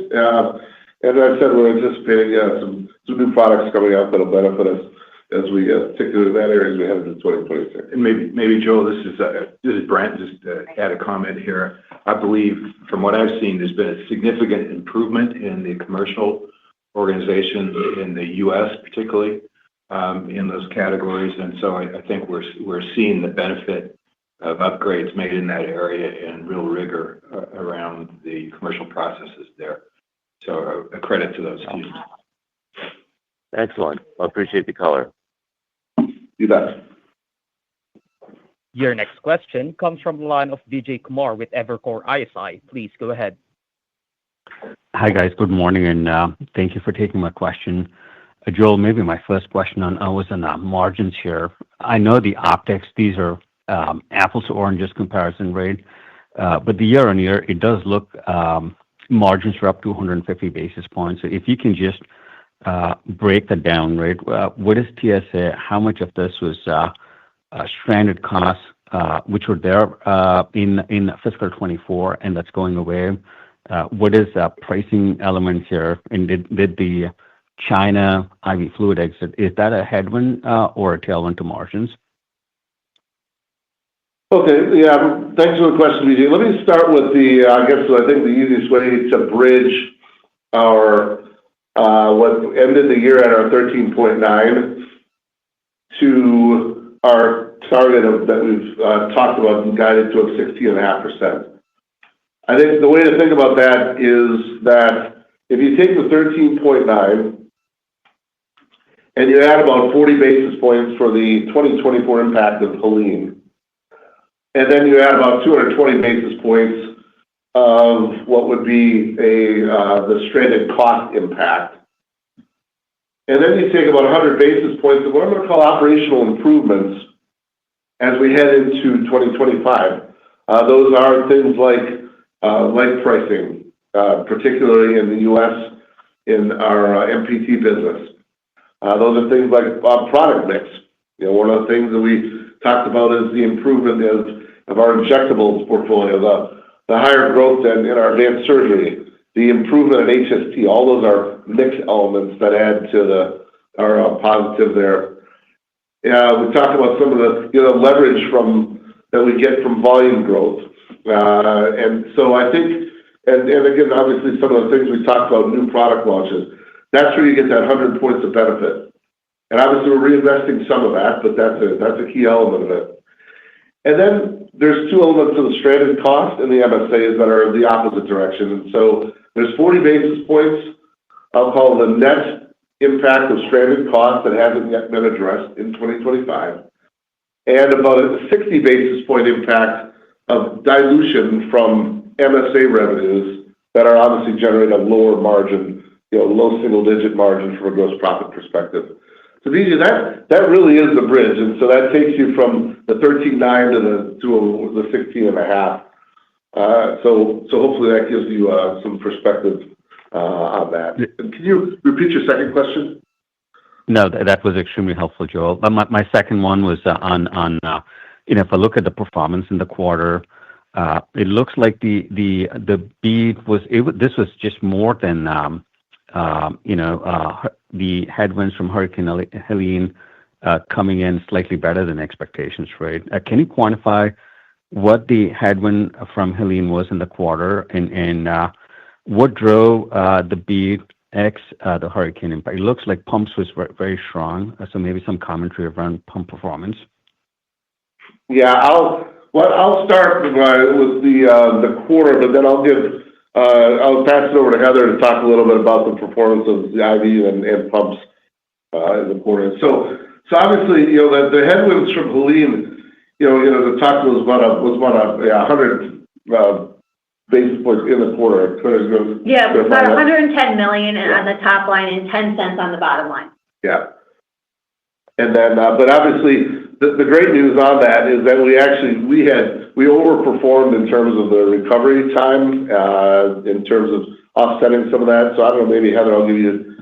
And as I said, we're anticipating some new products coming out that'll benefit us as we, particularly in that area, as we head into 2026. And maybe Joel, this is Brent, just to add a comment here. I believe, from what I've seen, there's been a significant improvement in the commercial organization in the U.S., particularly in those categories. And so I think we're seeing the benefit of upgrades made in that area and real rigor around the commercial processes there. So a credit to those teams. Excellent. I appreciate the color. You bet. Your next question comes from the line of Vijay Kumar with Evercore ISI. Please go ahead. Hi, guys. Good morning, and thank you for taking my question. Joel, maybe my first question was on margins here. I know the optics, these are apples to oranges comparison rate, but the year-on-year, it does look margins are up 250 basis points. So if you can just break that down, right? What is TSA? How much of this was stranded costs, which were there in fiscal 24, and that's going away? What is pricing element here? And did the China IV fluid exit, is that a headwind or a tailwind to margins? Okay, yeah, thanks for the question, Vijay. Let me start with I think the easiest way to bridge our what ended the year at our 13.9 to our target that we've talked about and guided to of 16.5%. I think the way to think about that is that if you take the 13.9 and you add about 40 basis points for the 2024 impact of Helene, and then you add about 220 basis points of what would be the stranded cost impact. And then you take about 100 basis points of what I'm going to call operational improvements as we head into 2025. Those are things like pricing, particularly in the U.S. in our MPT business. Those are things like product mix. One of the things that we talked about is the improvement of our injectables portfolio, the higher growth in our advanced surgery, the improvement in HST. All those are mix elements that add to our positive there. We talked about some of the leverage that we get from volume growth. And so I think, and again, obviously some of the things we talked about, new product launches, that's where you get that 100 points of benefit. And obviously we're reinvesting some of that, but that's a key element of it. And then there's two elements of the stranded cost and the MSAs that are the opposite direction. And so there's 40 basis points, I'll call the net impact of stranded costs that hasn't yet been addressed in 2025, and about a 60 basis point impact of dilution from MSA revenues that are obviously generating a lower margin, low single-digit margin from a gross profit perspective. So Vijay, that really is the bridge, and so that takes you from the 13.9 to the 16.5. So hopefully that gives you some perspective on that. Can you repeat your second question? No, that was extremely helpful, Joel. My second one was on if I look at the performance in the quarter, it looks like the beat was this was just more than the headwinds from Hurricane Helene coming in slightly better than expectations, right? Can you quantify what the headwind from Helene was in the quarter, and what drove the beat X the hurricane impact? It looks like pumps was very strong, so maybe some commentary around pump performance. Yeah, I'll start with the quarter, but then I'll give I'll pass it over to Heather to talk a little bit about the performance of the IV and pumps in the quarter. So obviously, the headwinds from Helene, the talk was about 100 basis points in the quarter. Yeah, it was about $110 million on the top line and 10 cents on the bottom line. Yeah. And then, but obviously, the great news on that is that we overperformed in terms of the recovery time, in terms of offsetting some of that. So I don't know, maybe Heather, I'll give you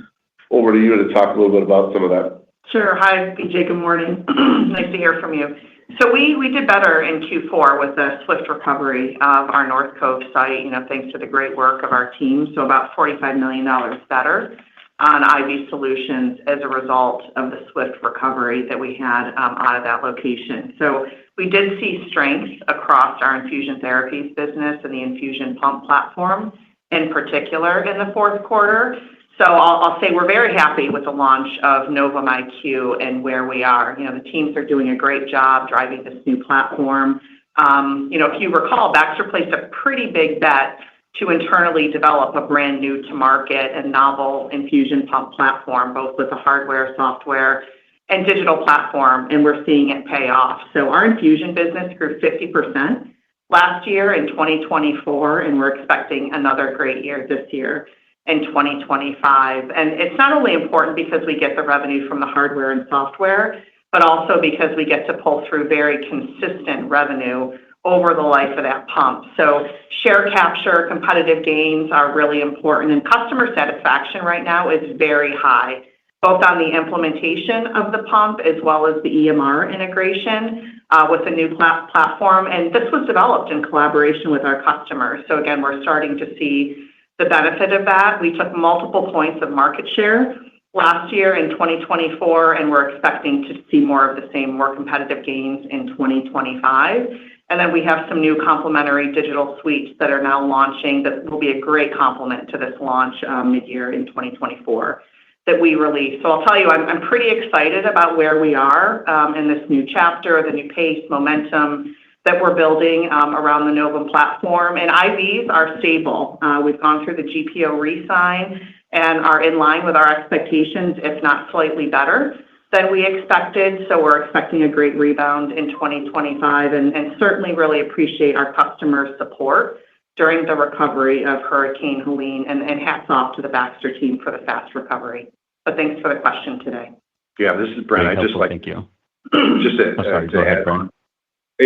over to you to talk a little bit about some of that. Sure. Hi, BJ. Good morning. Nice to hear from you. So we did better in Q4 with the swift recovery of our North Cove site, thanks to the great work of our team. So about $45 million better on IV solutions as a result of the swift recovery that we had out of that location. So we did see strength across our infusion therapies business and the infusion pump platform in particular in the fourth quarter. So I'll say we're very happy with the launch of Novum IQ and where we are. The teams are doing a great job driving this new platform. If you recall, Baxter placed a pretty big bet to internally develop a brand new to market and novel infusion pump platform, both with the hardware, software, and digital platform, and we're seeing it pay off. So our infusion business grew 50% last year in 2024, and we're expecting another great year this year in 2025. And it's not only important because we get the revenue from the hardware and software, but also because we get to pull through very consistent revenue over the life of that pump. So share capture, competitive gains are really important, and customer satisfaction right now is very high, both on the implementation of the pump as well as the EMR integration with the new platform. And this was developed in collaboration with our customers. So again, we're starting to see the benefit of that. We took multiple points of market share last year in 2024, and we're expecting to see more of the same, more competitive gains in 2025. And then we have some new complementary digital suites that are now launching that will be a great complement to this launch mid-year in 2024 that we released. So I'll tell you, I'm pretty excited about where we are in this new chapter, the new pace, momentum that we're building around the Novum platform. And IVs are stable. We've gone through the GPO re-sign and are in line with our expectations, if not slightly better than we expected. So we're expecting a great rebound in 2025 and certainly really appreciate our customer support during the recovery of Hurricane Helene, and hats off to the Baxter team for the fast recovery. But thanks for the question today. Yeah, this is Brent. Thank you.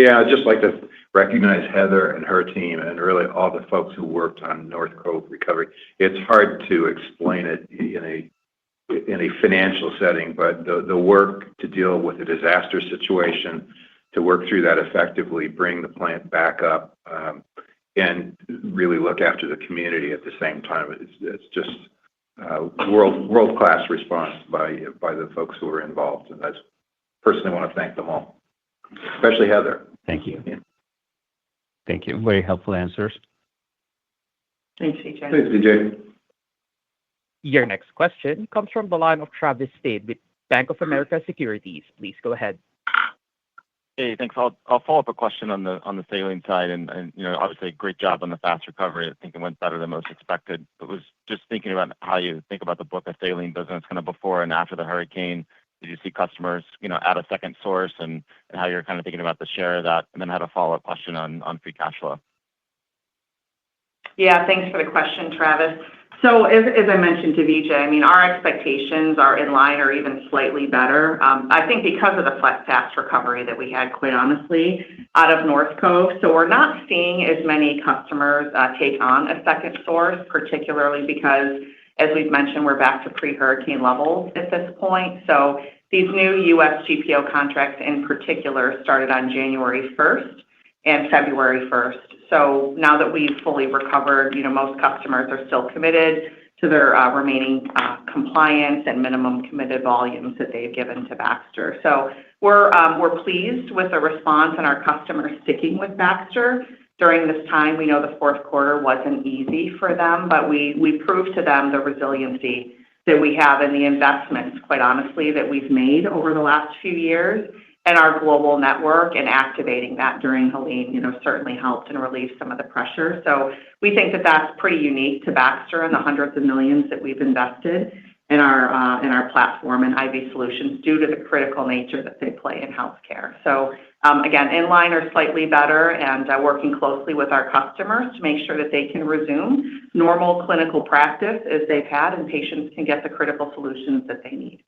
I'd just like to recognize Heather and her team and really all the folks who worked on North Cove recovery. It's hard to explain it in a financial setting, but the work to deal with a disaster situation, to work through that effectively, bring the plant back up, and really look after the community at the same time. It's just world-class response by the folks who were involved, and I personally want to thank them all, especially Heather. Thank you. Yeah. Thank you. Very helpful answers. Thanks, BJ. Thanks, BJ. Your next question comes from the line of Travis Steed with Bank of America Securities. Please go ahead. Hey, thanks. I'll follow up a question on the saline side, and obviously great job on the fast recovery. I think it went better than most expected. But was just thinking about how you think about the book of saline business kind of before and after the hurricane. Did you see customers, add a second source, and how you're kind of thinking about the share of that? And then I had a follow-up question on free cash flow. Yeah, thanks for the question, Travis. So as I mentioned to Vijay, our expectations are in line or even slightly better. I think because of the fast recovery that we had, quite honestly, out of North Cove. So we're not seeing as many customers take on a second source, particularly because, as we've mentioned, we're back to pre-hurricane levels at this point. So these new U.S. GPO contracts in particular started on January 1st and February 1st. So now that we've fully recovered, most customers are still committed to their remaining compliance and minimum committed volumes that they've given to Baxter. So we're pleased with the response and our customers sticking with Baxter during this time. We know the fourth quarter wasn't easy for them, but we proved to them the resiliency that we have in the investments, quite honestly, that we've made over the last few years. and our global network, and activating that during Helene, certainly helped and relieved some of the pressure. So we think that that's pretty unique to Baxter and the hundreds of millions that we've invested in our platform and IV solutions due to the critical nature that they play in healthcare. So again, in line or slightly better, and working closely with our customers to make sure that they can resume normal clinical practice as they've had, and patients can get the critical solutions that they need.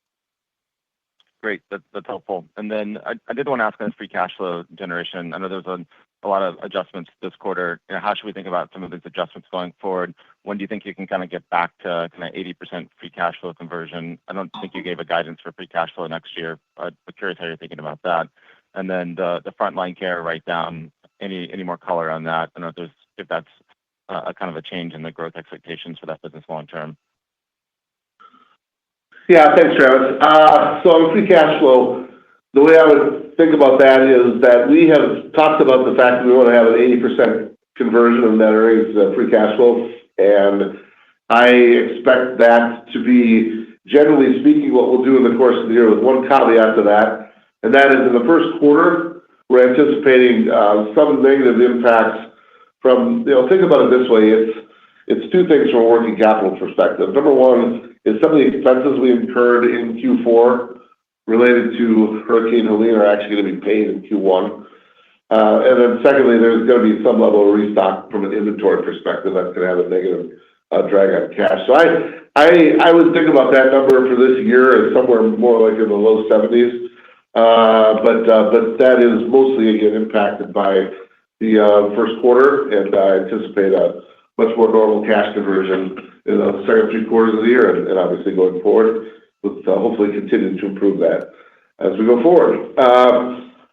Great. That's helpful. And then I did want to ask on free cash flow generation. I know there's a lot of adjustments this quarter. How should we think about some of these adjustments going forward? When do you think you can kind of get back to kind of 80% free cash flow conversion? I don't think you gave a guidance for free cash flow next year, but curious how you're thinking about that. And then the frontline care write down, any more color on that? I don't know if that's a kind of a change in the growth expectations for that business long term. Yeah, thanks, Travis. So on free cash flow, the way I would think about that is that we have talked about the fact that we want to have an 80% conversion of net earnings to free cash flow, and I expect that to be, generally speaking, what we'll do in the course of the year, with one caveat to that, and that is in the first quarter, we're anticipating some negative impacts from, think about it this way, it's two things from a working capital perspective. Number one is some of the expenses we incurred in Q4 related to Hurricane Helene are actually going to be paid in Q1. And then secondly, there's going to be some level of restock from an inventory perspective that's going to have a negative drag on cash. So I would think about that number for this year as somewhere more like in the low 70s. But that is mostly, again, impacted by the first quarter, and I anticipate a much more normal cash conversion in the second 3 quarters of the year, and obviously going forward, with hopefully continuing to improve that as we go forward.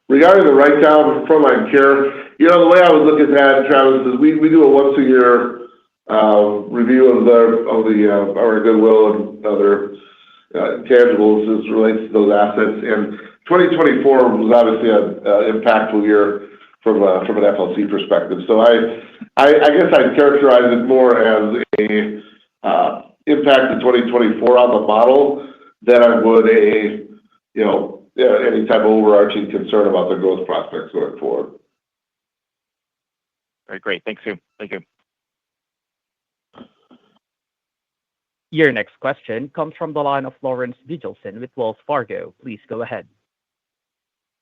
Regarding the write-down for frontline care, the way I would look at that, Travis, is we do a once-a-year review of our goodwill and other intangibles as it relates to those assets. And 2024 was obviously an impactful year from an FLC perspective. So I guess I'd characterize it more as a impact in 2024 on the model than I would any type of overarching concern about the growth prospects going forward. All right, great. Thanks, Sue. Thank you. Your next question comes from the line of Lawrence Biegelsen with Wells Fargo. Please go ahead.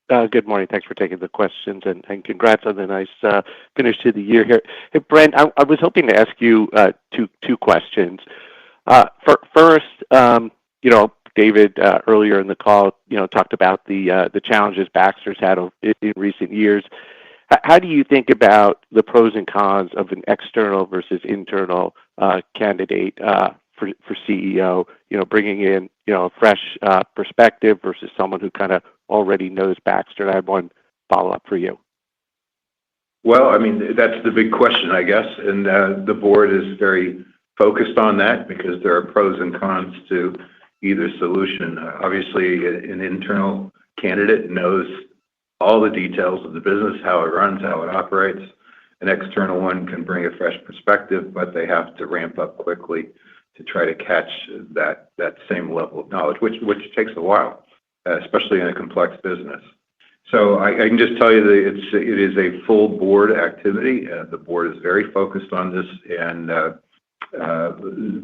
Good morning. Thanks for taking the questions, and congrats on the nice finish to the year here. Hey, Brent, I was hoping to ask you two questions. First, David earlier in the call, talked about the challenges Baxter's had in recent years. How do you think about the pros and cons of an external versus internal candidate for CEO? Bringing in a fresh perspective versus someone who kind of already knows Baxter. I have one follow-up for you. Well, I mean, that's the big question, I guess, and the board is very focused on that because there are pros and cons to either solution. Obviously, an internal candidate knows all the details of the business, how it runs, how it operates. An external one can bring a fresh perspective, but they have to ramp up quickly to try to catch that same level of knowledge, which takes a while, especially in a complex business. So I can just tell you that it is a full board activity. The board is very focused on this, and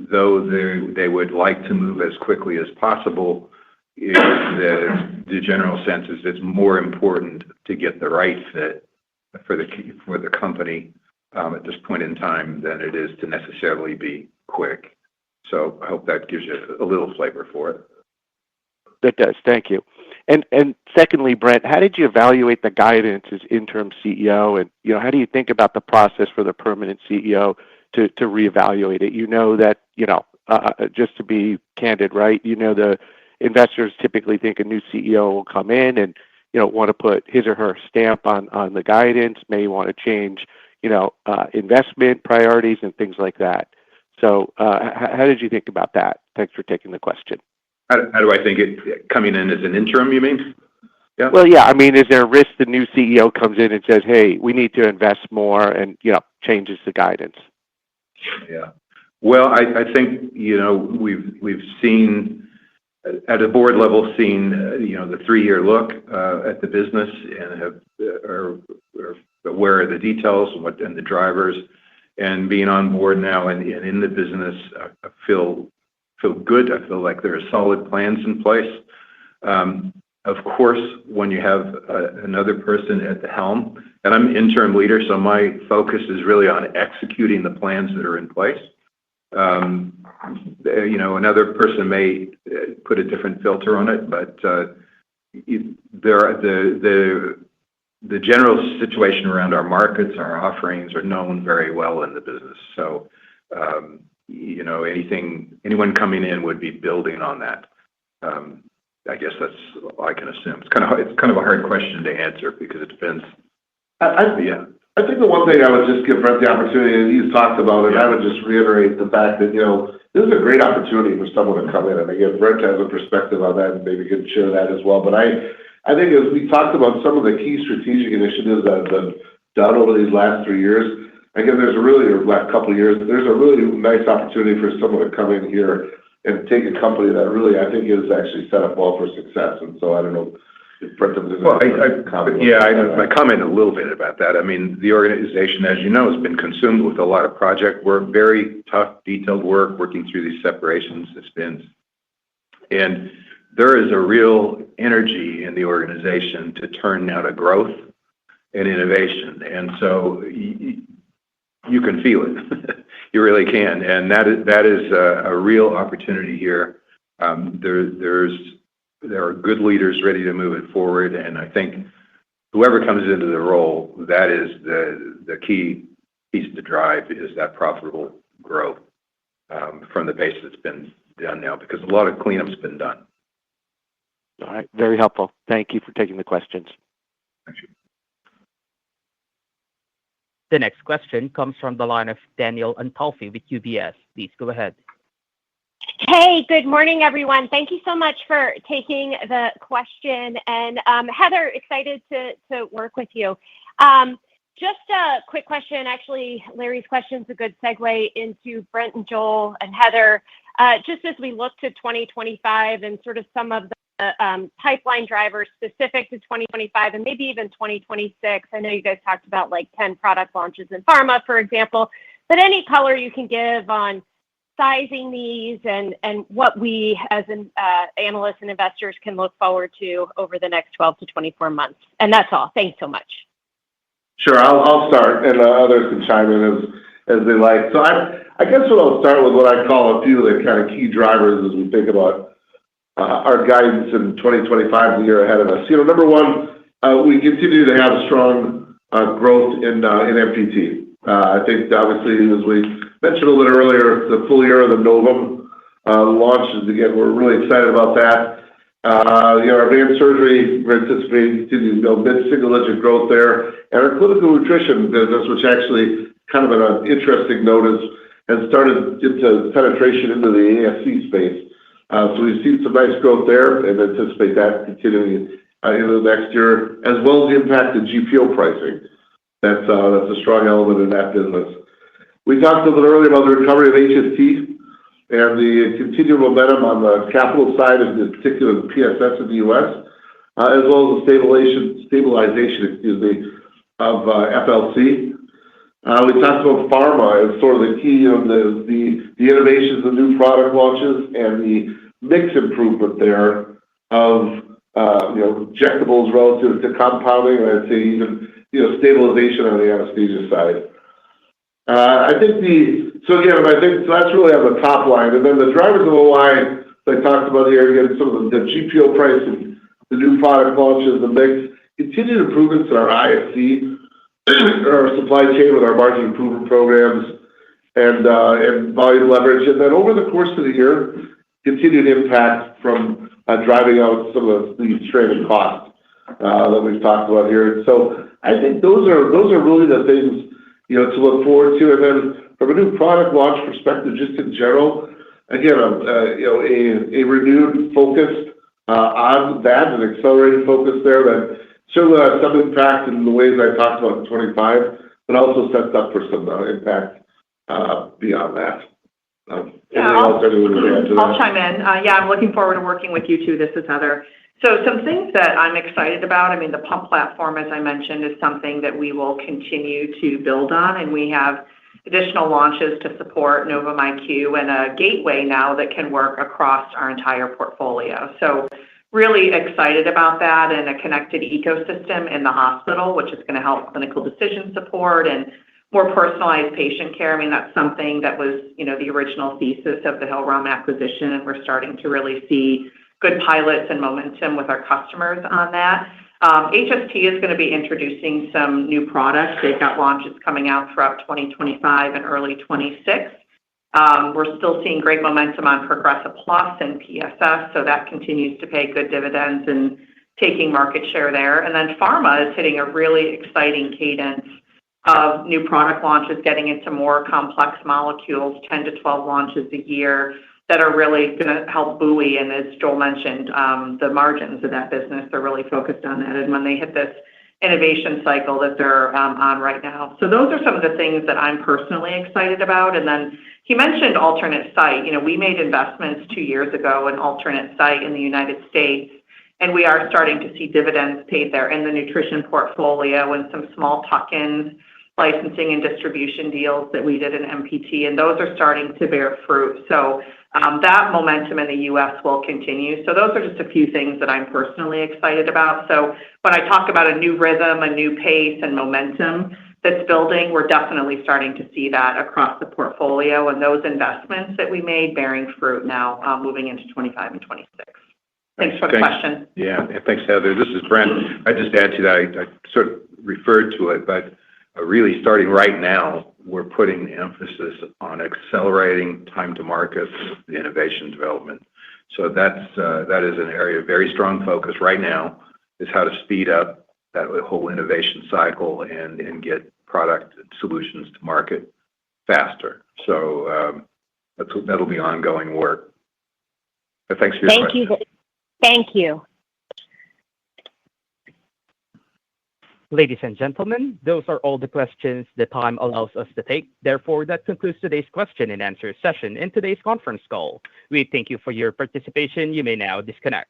though they would like to move as quickly as possible, the general sense is it's more important to get the right fit for the company at this point in time than it is to necessarily be quick. So I hope that gives you a little flavor for it. That does. Thank you. And secondly, Brent, how did you evaluate the guidance as interim CEO? And how do you think about the process for the permanent CEO to reevaluate it? That just to be candid, right? The investors typically think a new CEO will come in and want to put his or her stamp on the guidance, may want to change investment priorities and things like that. So how did you think about that? Thanks for taking the question. How do I think it coming in as an interim, you mean? Yeah. Well, yeah. I mean, is there a risk the new CEO comes in and says, hey, we need to invest more and, changes the guidance? Yeah. Well, I think, we've seen at a board level seen the 3-year look at the business and are aware of the details and the drivers, and being on board now and in the business, I feel good. I feel like there are solid plans in place. Of course, when you have another person at the helm, and I'm interim leader, so my focus is really on executing the plans that are in place. Another person may put a different filter on it, but the general situation around our markets, our offerings are known very well in the business. So, anyone coming in would be building on that. I guess that's all I can assume. It's kind of a hard question to answer because it depends. I think the one thing I would just give Brent the opportunity, and he's talked about it, I would just reiterate the fact that, this is a great opportunity for someone to come in. And again, Brent has a perspective on that and maybe could share that as well. But I think as we talked about some of the key strategic initiatives that have been done over these last 3 years, again, last couple of years, there's a really nice opportunity for someone to come in here and take a company that really, I think, is actually set up well for success. And so I don't know if Brent has comment. I comment a little bit about that. I mean, the organization, as you know, has been consumed with a lot of project work, very tough, detailed work, working through these separations, the spins. And there is a real energy in the organization to turn now to growth and innovation. And so you can feel it. You really can. And that is a real opportunity here. There are good leaders ready to move it forward. And I think whoever comes into the role, that is the key piece to drive is that profitable growth from the base that's been done now, because a lot of cleanup's been done. All right. Very helpful. Thank you for taking the questions. Thank you. The next question comes from the line of Danielle Antalffy with UBS. Please go ahead. Hey, good morning, everyone. Thank you so much for taking the question. And Heather, excited to work with you. Just a quick question. Actually, Larry's question is a good segue into Brent and Joel and Heather. Just as we look to 2025 and sort of some of the pipeline drivers specific to 2025 and maybe even 2026. I know you guys talked about like 10 product launches in pharma, for example, but any color you can give on sizing these and what we as analysts and investors can look forward to over the next 12 to 24 months. And that's all. Thanks so much. Sure. I'll start, and others can chime in as they like. So I guess I'll start with what I call a few of the kind of key drivers as we think about our guidance in 2025, the year ahead of us. Number one, we continue to have strong growth in MPT. I think, obviously, as we mentioned a little earlier, the full year of the Novum launches, again, we're really excited about that. Our advanced surgery, we're anticipating continuing to go mid-single-digit growth there. And our clinical nutrition business, which actually kind of an interesting notice, has started into penetration into the ASC space. So we've seen some nice growth there and anticipate that continuing into the next year, as well as the impact of GPO pricing. That's a strong element in that business. We talked a little earlier about the recovery of HST and the continued momentum on the capital side, in particular the PSS in the U.S., as well as the stabilization, of FLC. We talked about pharma as sort of the key of the innovations, the new product launches, and the mix improvement there of injectables relative to compounding, and I'd say even stabilization on the anesthesia side. I think that's really on the top line, and then the drivers of OI that I talked about here, again, some of the GPO pricing, the new product launches, the mix, continued improvements in our ISC, our supply chain with our margin improvement programs, and volume leverage, and then over the course of the year, continued impact from driving out some of the stranded costs that we've talked about here. So I think those are really the things to look forward to. And then from a new product launch perspective, just in general, again, a renewed focus on that, an accelerated focus there that certainly has some impact in the ways I talked about in 25, but also sets up for some impact beyond that. Anything else anyone would add to I'll that? chime in. Yeah, I'm looking forward to working with you too. This is Heather. So some things that I'm excited about, I mean, the pump platform, as I mentioned, is something that we will continue to build on, and we have additional launches to support Novum IQ and a gateway now that can work across our entire portfolio. So really excited about that, and a connected ecosystem in the hospital, which is going to help clinical decision support and more personalized patient care. I mean, that's something that was, the original thesis of the Hillrom acquisition, and we're starting to really see good pilots and momentum with our customers on that. HST is going to be introducing some new products. They've got launches coming out throughout 2025 and early 26. We're still seeing great momentum on Progressive Plus and PSS, so that continues to pay good dividends and taking market share there. And then pharma is hitting a really exciting cadence of new product launches, getting into more complex molecules, 10 to 12 launches a year that are really going to help buoy. And as Joel mentioned, the margins of that business, they're really focused on that. And when they hit this innovation cycle that they're on right now. So those are some of the things that I'm personally excited about. And then he mentioned alternate site. We made investments 2 years ago in alternate site in the United States, and we are starting to see dividends paid there in the nutrition portfolio and some small tuck-ins, licensing and distribution deals that we did in MPT, and those are starting to bear fruit. So that momentum in the U.S. will continue. So those are just a few things that I'm personally excited about. So when I talk about a new rhythm, a new pace, and momentum that's building, we're definitely starting to see that across the portfolio, and those investments that we made bearing fruit now moving into 25 and 26. Thanks for the question. Yeah, thanks, Heather. This is Brent. I just add to that. I sort of referred to it, but really starting right now, we're putting the emphasis on accelerating time to market, the innovation development. So that is an area of very strong focus right now, is how to speed up that whole innovation cycle and get product solutions to market faster. So that'll be ongoing work. But thanks for your question. Thank you. Ladies and gentlemen, those are all the questions the time allows us to take. Therefore, that concludes today's question and answer session in today's conference call. We thank you for your participation. You may now disconnect.